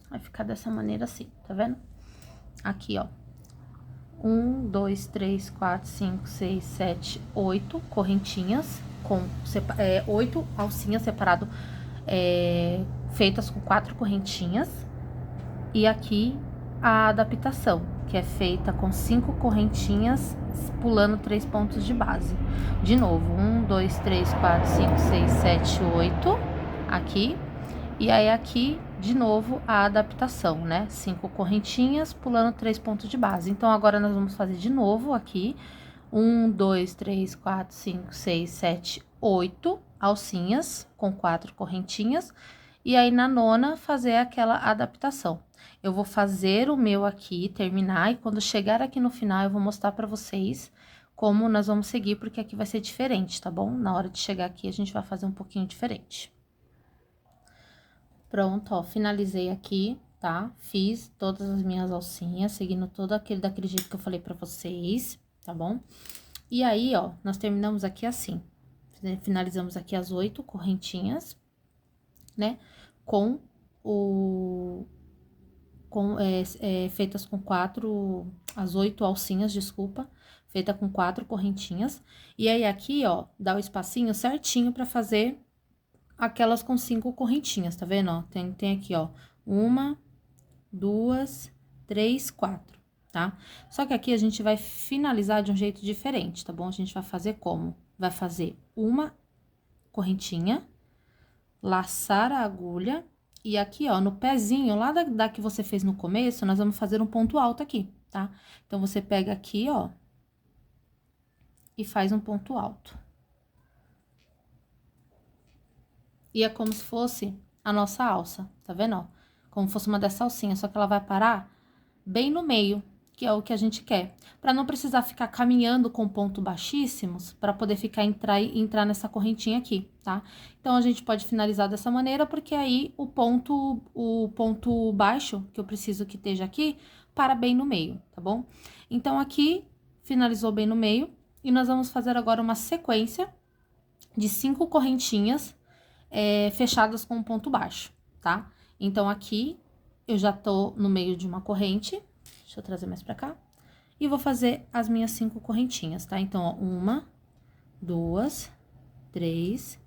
Vai ficar dessa maneira assim, tá vendo? Aqui, ó. 1, 2, 3, 4, 5, 6, 7, 8 correntinhas com 8 alcinhas separado, feitas com 4 correntinhas. E aqui a adaptação, que é feita com 5 correntinhas, pulando 3 pontos de base. De novo, 1, 2, 3, 4, 5, 6, 7, 8, aqui. E aí, aqui, de novo, a adaptação, né? 5 correntinhas, pulando 3 pontos de base. Então, agora, nós vamos fazer de novo aqui. 1, 2, 3, 4, 5, 6, 7, 8 alcinhas com 4 correntinhas. E aí, na nona, fazer aquela adaptação. Eu vou fazer o meu aqui, terminar, e quando chegar aqui no final, eu vou mostrar pra vocês como nós vamos seguir, porque aqui vai ser diferente, tá bom? Na hora de chegar aqui, a gente vai fazer um pouquinho diferente. Pronto, ó, finalizei aqui, tá? Fiz todas as minhas alcinhas, seguindo todo daquele jeito que eu falei pra vocês, tá bom? E aí, ó, nós terminamos aqui assim. Finalizamos aqui as 8 correntinhas, né? Feitas com 4, as 8 alcinhas, desculpa, feita com 4 correntinhas. E aí, aqui, ó, dá o espacinho certinho pra fazer aquelas com 5 correntinhas, tá vendo, ó? Tem aqui, ó, 1, 2, 3, 4, tá? Só que aqui a gente vai finalizar de um jeito diferente, tá bom? A gente vai fazer como? Vai fazer uma correntinha, laçar a agulha, e aqui, ó, no pezinho, lá da que você fez no começo, nós vamos fazer um ponto alto aqui, tá? Então, você pega aqui, ó, e faz um ponto alto. E é como se fosse a nossa alça, tá vendo, ó? Como se fosse uma dessa alcinha, só que ela vai parar bem no meio, que é o que a gente quer. Pra não precisar ficar caminhando com pontos baixíssimos, pra poder entrar nessa correntinha aqui, tá? Então, a gente pode finalizar dessa maneira, porque aí o ponto baixo, que eu preciso que esteja aqui, para bem no meio, tá bom? Então, aqui, finalizou bem no meio, e nós vamos fazer agora uma sequência de 5 correntinhas, fechadas com um ponto baixo, tá? Então, aqui, eu já tô no meio de uma corrente, deixa eu trazer mais pra cá, e vou fazer as minhas 5 correntinhas, tá? Então, ó, 1, 2, 3,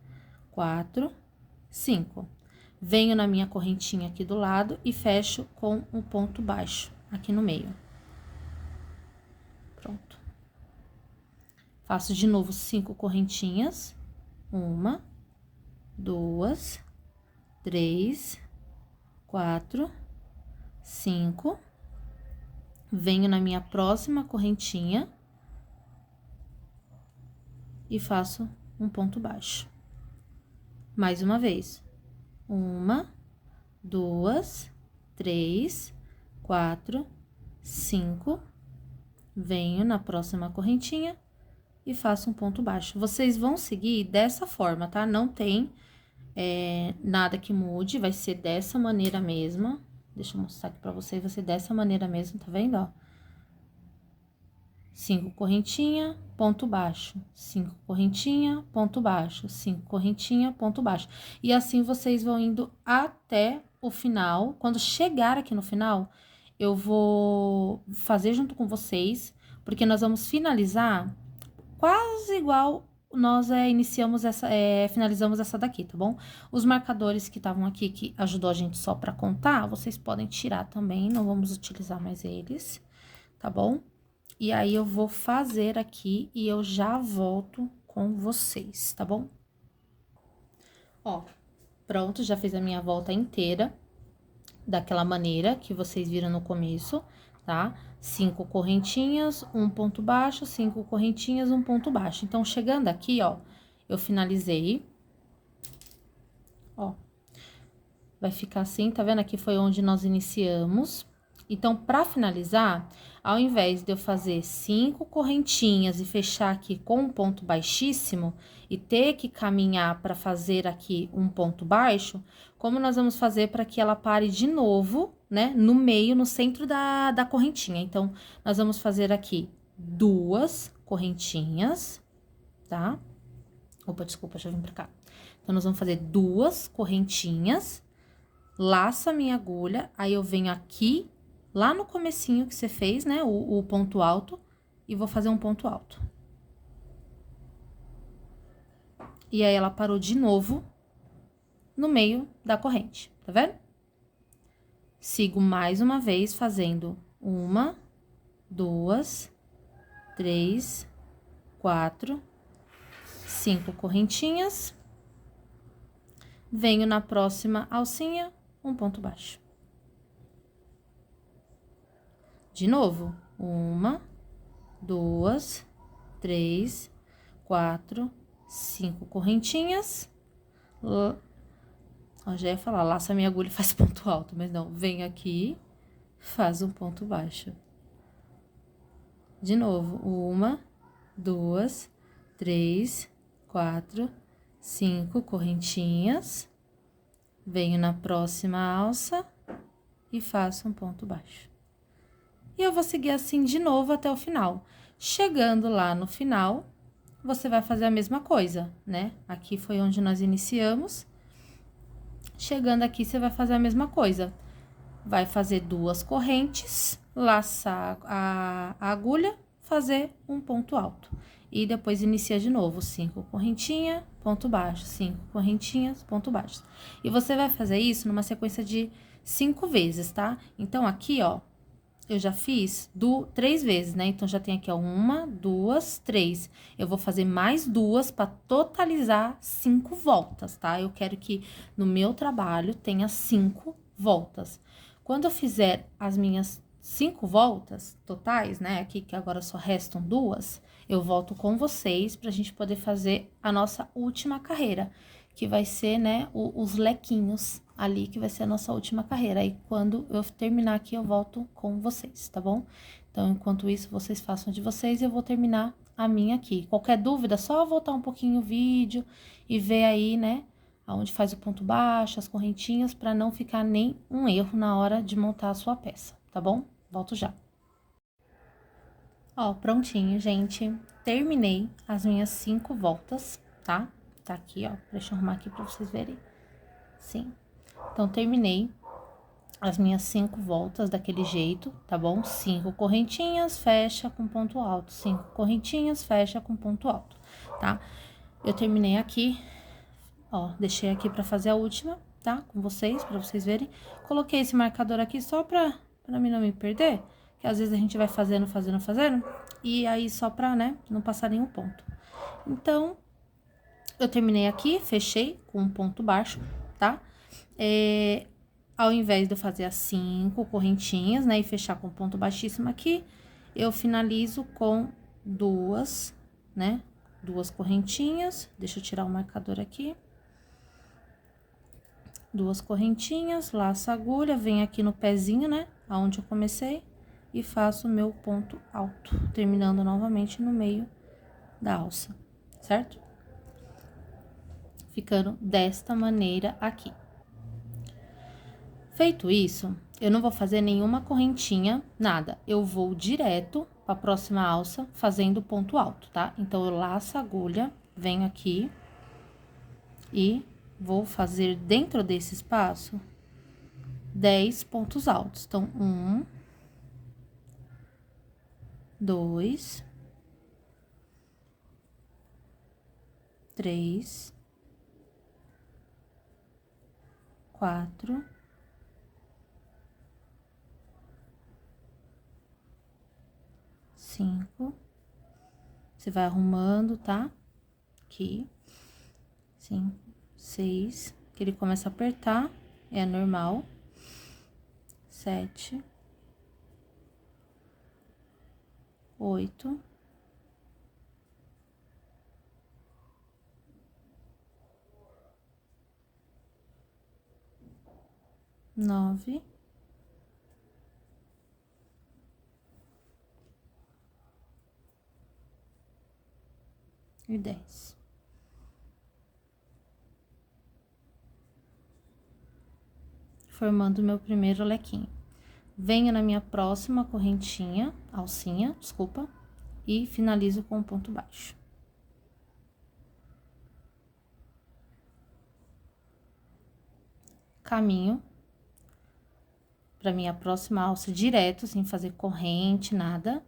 4, 5. Venho na minha correntinha aqui do lado e fecho com um ponto baixo aqui no meio. Pronto. Faço de novo 5 correntinhas, 1, 2, 3, 4, 5. venho na minha próxima correntinha e faço um ponto baixo. Mais uma vez. 1, 2, 3, 4, 5. Venho na próxima correntinha e faço um ponto baixo. Vocês vão seguir dessa forma, tá? Não tem nada que mude, vai ser dessa maneira mesma. Deixa eu mostrar aqui pra vocês, vai ser dessa maneira mesmo, tá vendo, ó? 5 correntinha, ponto baixo, 5 correntinha, ponto baixo, 5 correntinha, ponto baixo. E assim vocês vão indo até o final. Quando chegar aqui no final, eu vou fazer junto com vocês, porque nós vamos finalizar quase igual nós finalizamos essa daqui, tá bom? Os marcadores que estavam aqui, que ajudou a gente só pra contar, vocês podem tirar também, não vamos utilizar mais eles, tá bom? E aí, eu vou fazer aqui e eu já volto com vocês, tá bom? Ó, pronto, já fiz a minha volta inteira, daquela maneira que vocês viram no começo, tá? 5 correntinhas, um ponto baixo, 5 correntinhas, um ponto baixo. Então, chegando aqui, ó, eu finalizei. Ó, vai ficar assim, tá vendo? Aqui foi onde nós iniciamos. Então, pra finalizar, ao invés de eu fazer 5 correntinhas e fechar aqui com um ponto baixíssimo e ter que caminhar para fazer aqui um ponto baixo, como nós vamos fazer para que ela pare de novo, né, no meio, no centro da correntinha. Então, nós vamos fazer aqui 2 correntinhas, tá? Opa, desculpa, deixa eu vir pra cá. Então, nós vamos fazer 2 correntinhas, laço a minha agulha, aí eu venho aqui, lá no comecinho que você fez, né, o ponto alto, e vou fazer um ponto alto. E aí, ela parou de novo no meio da corrente, tá vendo? Sigo mais uma vez fazendo 1, 2, 3, 4, 5 correntinhas. Venho na próxima alcinha, um ponto baixo. De novo, 1, 2, 3, 4, 5 correntinhas. Ó, já ia falar, laça a minha agulha e faz ponto alto, mas não, vem aqui, faz um ponto baixo. De novo, 1, 2, 3, 4, 5 correntinhas. Venho na próxima alça e faço um ponto baixo. E eu vou seguir assim de novo até o final. Chegando lá no final, você vai fazer a mesma coisa, né? Aqui foi onde nós iniciamos. Chegando aqui, você vai fazer a mesma coisa. Vai fazer 2 correntes, laçar a agulha, fazer um ponto alto. E depois inicia de novo, 5 correntinhas, ponto baixo, 5 correntinhas, ponto baixo. E você vai fazer isso numa sequência de 5 vezes, tá? Então, aqui, ó, eu já fiz 3 vezes, né? Então, já tem aqui, ó, 1, 2, 3. Eu vou fazer mais 2 para totalizar 5 voltas, tá? Eu quero que no meu trabalho tenha 5 voltas. Quando eu fizer as minhas 5 voltas totais, né? Aqui que agora só restam 2, eu volto com vocês pra gente poder fazer a nossa última carreira, que vai ser, né, os lequinhos ali, que vai ser a nossa última carreira. Aí, quando eu terminar aqui, eu volto com vocês, tá bom? Então, enquanto isso, vocês façam de vocês e eu vou terminar a minha aqui. Qualquer dúvida, só voltar um pouquinho o vídeo e ver aí, né, aonde faz o ponto baixo, as correntinhas, pra não ficar nem um erro na hora de montar a sua peça, tá bom? Volto já. Ó, prontinho, gente. Terminei as minhas 5 voltas, tá? Tá aqui, ó. Deixa eu arrumar aqui pra vocês verem. Sim. Então, terminei as minhas 5 voltas daquele jeito, tá bom? 5 correntinhas, fecha com ponto alto. 5 correntinhas, fecha com ponto alto, tá? Eu terminei aqui, ó, deixei aqui pra fazer a última, tá? Com vocês, pra vocês verem. Coloquei esse marcador aqui só pra mim não me perder, que às vezes a gente vai fazendo, e aí só pra, né, não passar nenhum ponto. Então, eu terminei aqui, fechei com um ponto baixo, tá? ao invés de eu fazer as 5 correntinhas, né, e fechar com ponto baixíssimo aqui, eu finalizo com 2, né, 2 correntinhas. Deixa eu tirar o marcador aqui. 2 correntinhas, laço a agulha, venho aqui no pezinho, né, aonde eu comecei, e faço o meu ponto alto, terminando novamente no meio da alça, certo? Ficando desta maneira aqui. Feito isso, eu não vou fazer nenhuma correntinha, nada. Eu vou direto para a próxima alça, fazendo ponto alto, tá? Então, eu laço a agulha, venho aqui e vou fazer dentro desse espaço 10 pontos altos. Então, 1, 2, 3, 4, 5. Você vai arrumando, tá? Aqui. 5, 6. Que ele começa a apertar, é normal. 7, 8, 9, e 10. Formando o meu primeiro lequinho. Venho na minha próxima correntinha, alcinha, desculpa, e finalizo com um ponto baixo. Caminho para minha próxima alça direto, sem fazer corrente, nada.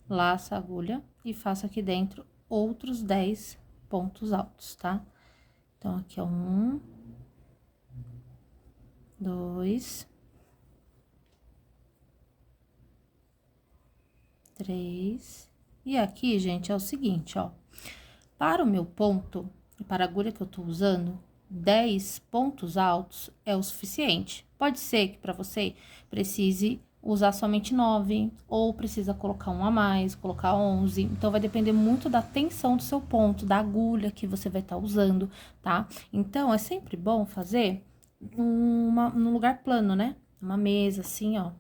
Laço a agulha e faço aqui dentro outros 10 pontos altos, tá? Então, aqui é 1, 2, 3. E aqui, gente, é o seguinte, ó. Para o meu ponto, para a agulha que eu tô usando, 10 pontos altos é o suficiente. Pode ser que para você precise usar somente 9, ou precisa colocar um a mais, colocar 11. Então, vai depender muito da tensão do seu ponto, da agulha que você vai estar usando, tá? Então, é sempre bom fazer num lugar plano, né? Uma mesa, assim, ó.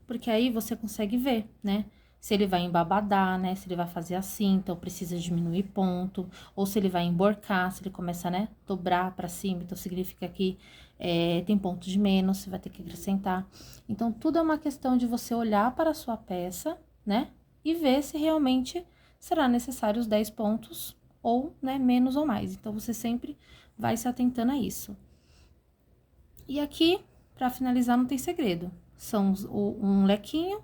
Porque aí você consegue ver, né? Se ele vai embabadar, né? Se ele vai fazer assim, então precisa diminuir ponto. Ou se ele vai emborcar, se ele começa, né? Dobrar pra cima, então significa que tem ponto de menos, você vai ter que acrescentar. Então, tudo é uma questão de você olhar para a sua peça, né? E ver se realmente será necessário os 10 pontos, ou, né, menos ou mais. Então, você sempre vai se atentando a isso. E aqui, pra finalizar, não tem segredo. São um lequinho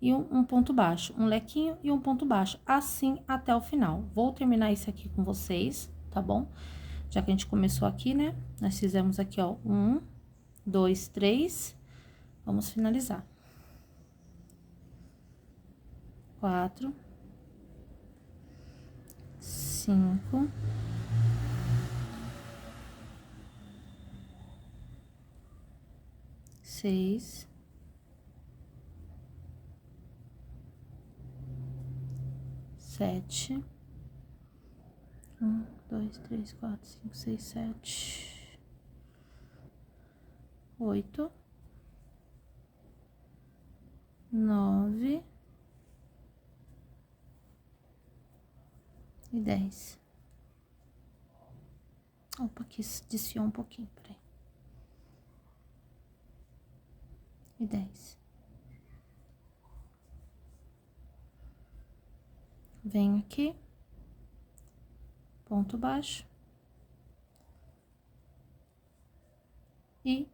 e um ponto baixo. Um lequinho e um ponto baixo. Assim até o final. Vou terminar isso aqui com vocês, tá bom? Já que a gente começou aqui, né? Nós fizemos aqui, ó, 1, 2, 3. Vamos finalizar. 4, 5, 6, 7, 1, 2, 3, 4, 5, 6, 7, 8, 9 e 10. Opa, aqui desfiou um pouquinho, peraí. E 10. Venho aqui, ponto baixo. E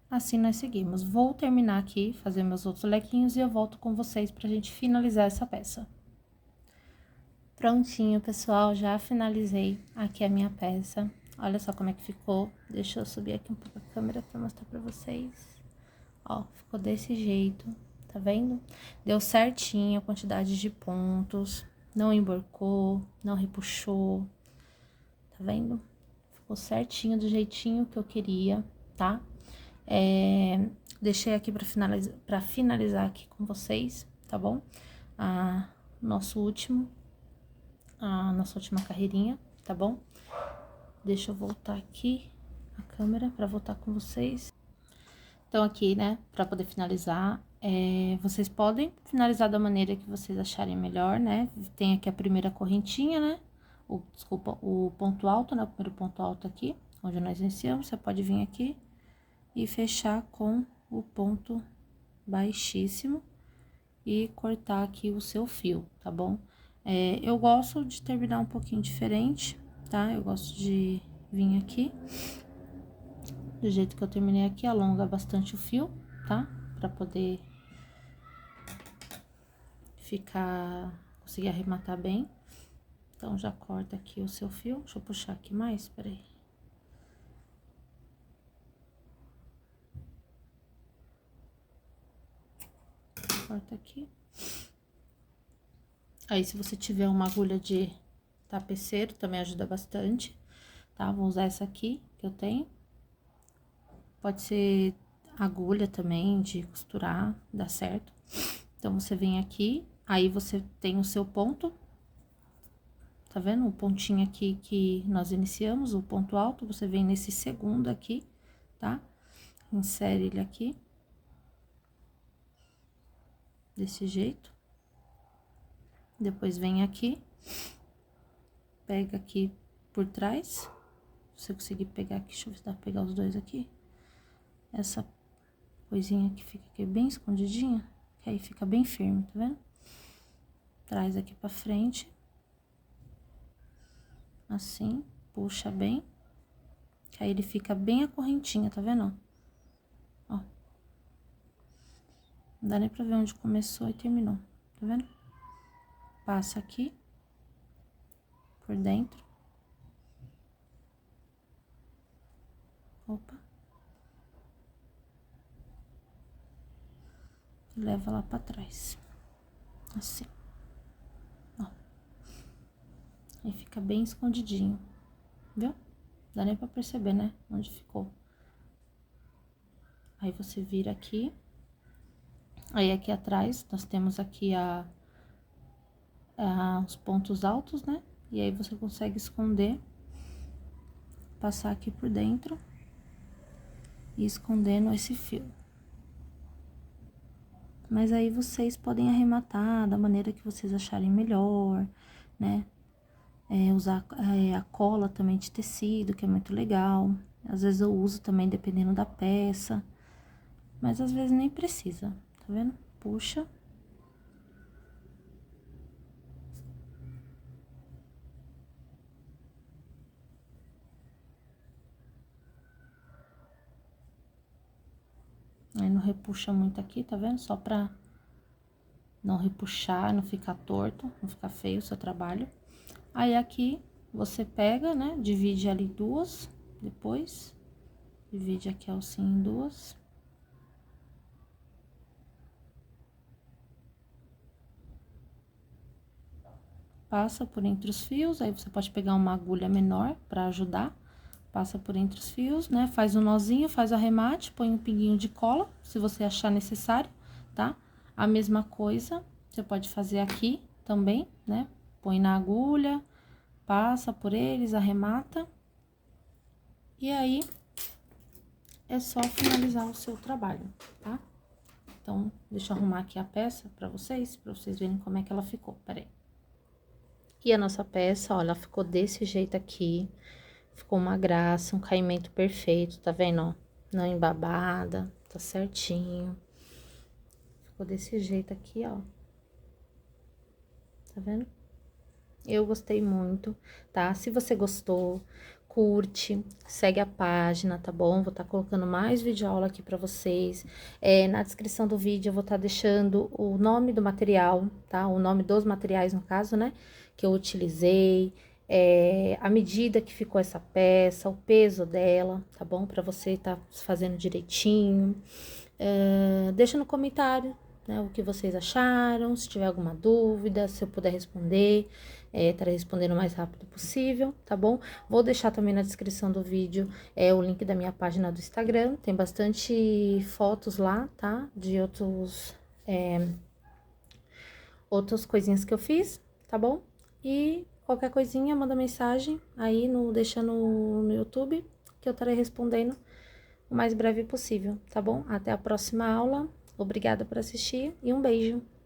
assim nós seguimos. Vou terminar aqui, fazer meus outros lequinhos e eu volto com vocês pra gente finalizar essa peça. Prontinho, pessoal, já finalizei aqui a minha peça. Olha só como é que ficou. Deixa eu subir aqui um pouco a câmera pra mostrar pra vocês. Ó, ficou desse jeito, tá vendo? Deu certinho a quantidade de pontos, não emborcou, não repuxou, tá vendo? ficou certinho, do jeitinho que eu queria, tá? Deixei aqui pra finalizar aqui com vocês, tá bom? A nossa última carreirinha, tá bom? Deixa eu voltar aqui a câmera pra voltar com vocês. Então, aqui, né, pra poder finalizar, vocês podem finalizar da maneira que vocês acharem melhor, né? Tem aqui a primeira correntinha, né? Desculpa, o ponto alto, né? O primeiro ponto alto aqui, onde nós iniciamos. Você pode vir aqui e fechar com o ponto baixíssimo e cortar aqui o seu fio, tá bom? Eu gosto de terminar um pouquinho diferente, tá? Eu gosto de vir aqui, do jeito que eu terminei aqui, alonga bastante o fio, tá? Pra poder conseguir arrematar bem. Então, já corta aqui o seu fio. Deixa eu puxar aqui mais, peraí. Corta aqui. Aí, se você tiver uma agulha de tapeceiro, também ajuda bastante, tá? Vou usar essa aqui, que eu tenho. Pode ser agulha também, de costurar, dá certo. Então, você vem aqui, aí você tem o seu ponto. Tá vendo? O pontinho aqui que nós iniciamos, o ponto alto, você vem nesse segundo aqui, tá? Insere ele aqui. Desse jeito. Depois vem aqui. Pega aqui por trás. Se você conseguir pegar aqui, deixa eu ver se dá pra pegar os dois aqui. Essa coisinha que fica aqui bem escondidinha, que aí fica bem firme, tá vendo? Traz aqui pra frente. Assim, puxa bem. Que aí ele fica bem a correntinha, tá vendo? Ó. Não dá nem pra ver onde começou e terminou, tá vendo? Passa aqui. Por dentro. Opa. E leva lá pra trás. Assim. Ó. Aí fica bem escondidinho, viu? Dá nem pra perceber, né? Onde ficou. Aí, você vira aqui. Aí, aqui atrás, nós temos aqui os pontos altos, né? E aí, você consegue esconder. Passar aqui por dentro. E escondendo esse fio. Mas aí, vocês podem arrematar da maneira que vocês acharem melhor, né? Usar a cola também de tecido, que é muito legal. Às vezes eu uso também, dependendo da peça. Mas às vezes nem precisa, tá vendo? Puxa. Aí não repuxa muito aqui, tá vendo? Só pra não repuxar, não ficar torto, não ficar feio o seu trabalho. Aí aqui você pega, né? Divide ali duas, depois. Divide aqui a alcinha em duas. Passa por entre os fios, aí você pode pegar uma agulha menor pra ajudar. Passa por entre os fios, né? Faz um nozinho, faz o arremate, põe um pinguinho de cola, se você achar necessário, tá? A mesma coisa, você pode fazer aqui também, né? Põe na agulha, passa por eles, arremata. E aí, é só finalizar o seu trabalho, tá? Então, deixa eu arrumar aqui a peça pra vocês verem como é que ela ficou, peraí. E a nossa peça, ó, ela ficou desse jeito aqui. Ficou uma graça, um caimento perfeito, tá vendo, ó? Não embabada, tá certinho. Ficou desse jeito aqui, ó. Tá vendo? Eu gostei muito, tá? Se você gostou, curte, segue a página, tá bom? Vou tá colocando mais videoaula aqui pra vocês. Na descrição do vídeo eu vou tá deixando o nome do material, tá? O nome dos materiais, no caso, né? Que eu utilizei. A medida que ficou essa peça, o peso dela, tá bom? Pra você tá fazendo direitinho. Deixa no comentário, né, o que vocês acharam, se tiver alguma dúvida, se eu puder responder, estarei respondendo o mais rápido possível, tá bom? Vou deixar também na descrição do vídeo o link da minha página do Instagram, tem bastante fotos lá, tá? De outras coisinhas que eu fiz, tá bom? E qualquer coisinha, manda mensagem aí, deixa no YouTube, que eu estarei respondendo o mais breve possível, tá bom? Até a próxima aula. Obrigada por assistir e um beijo!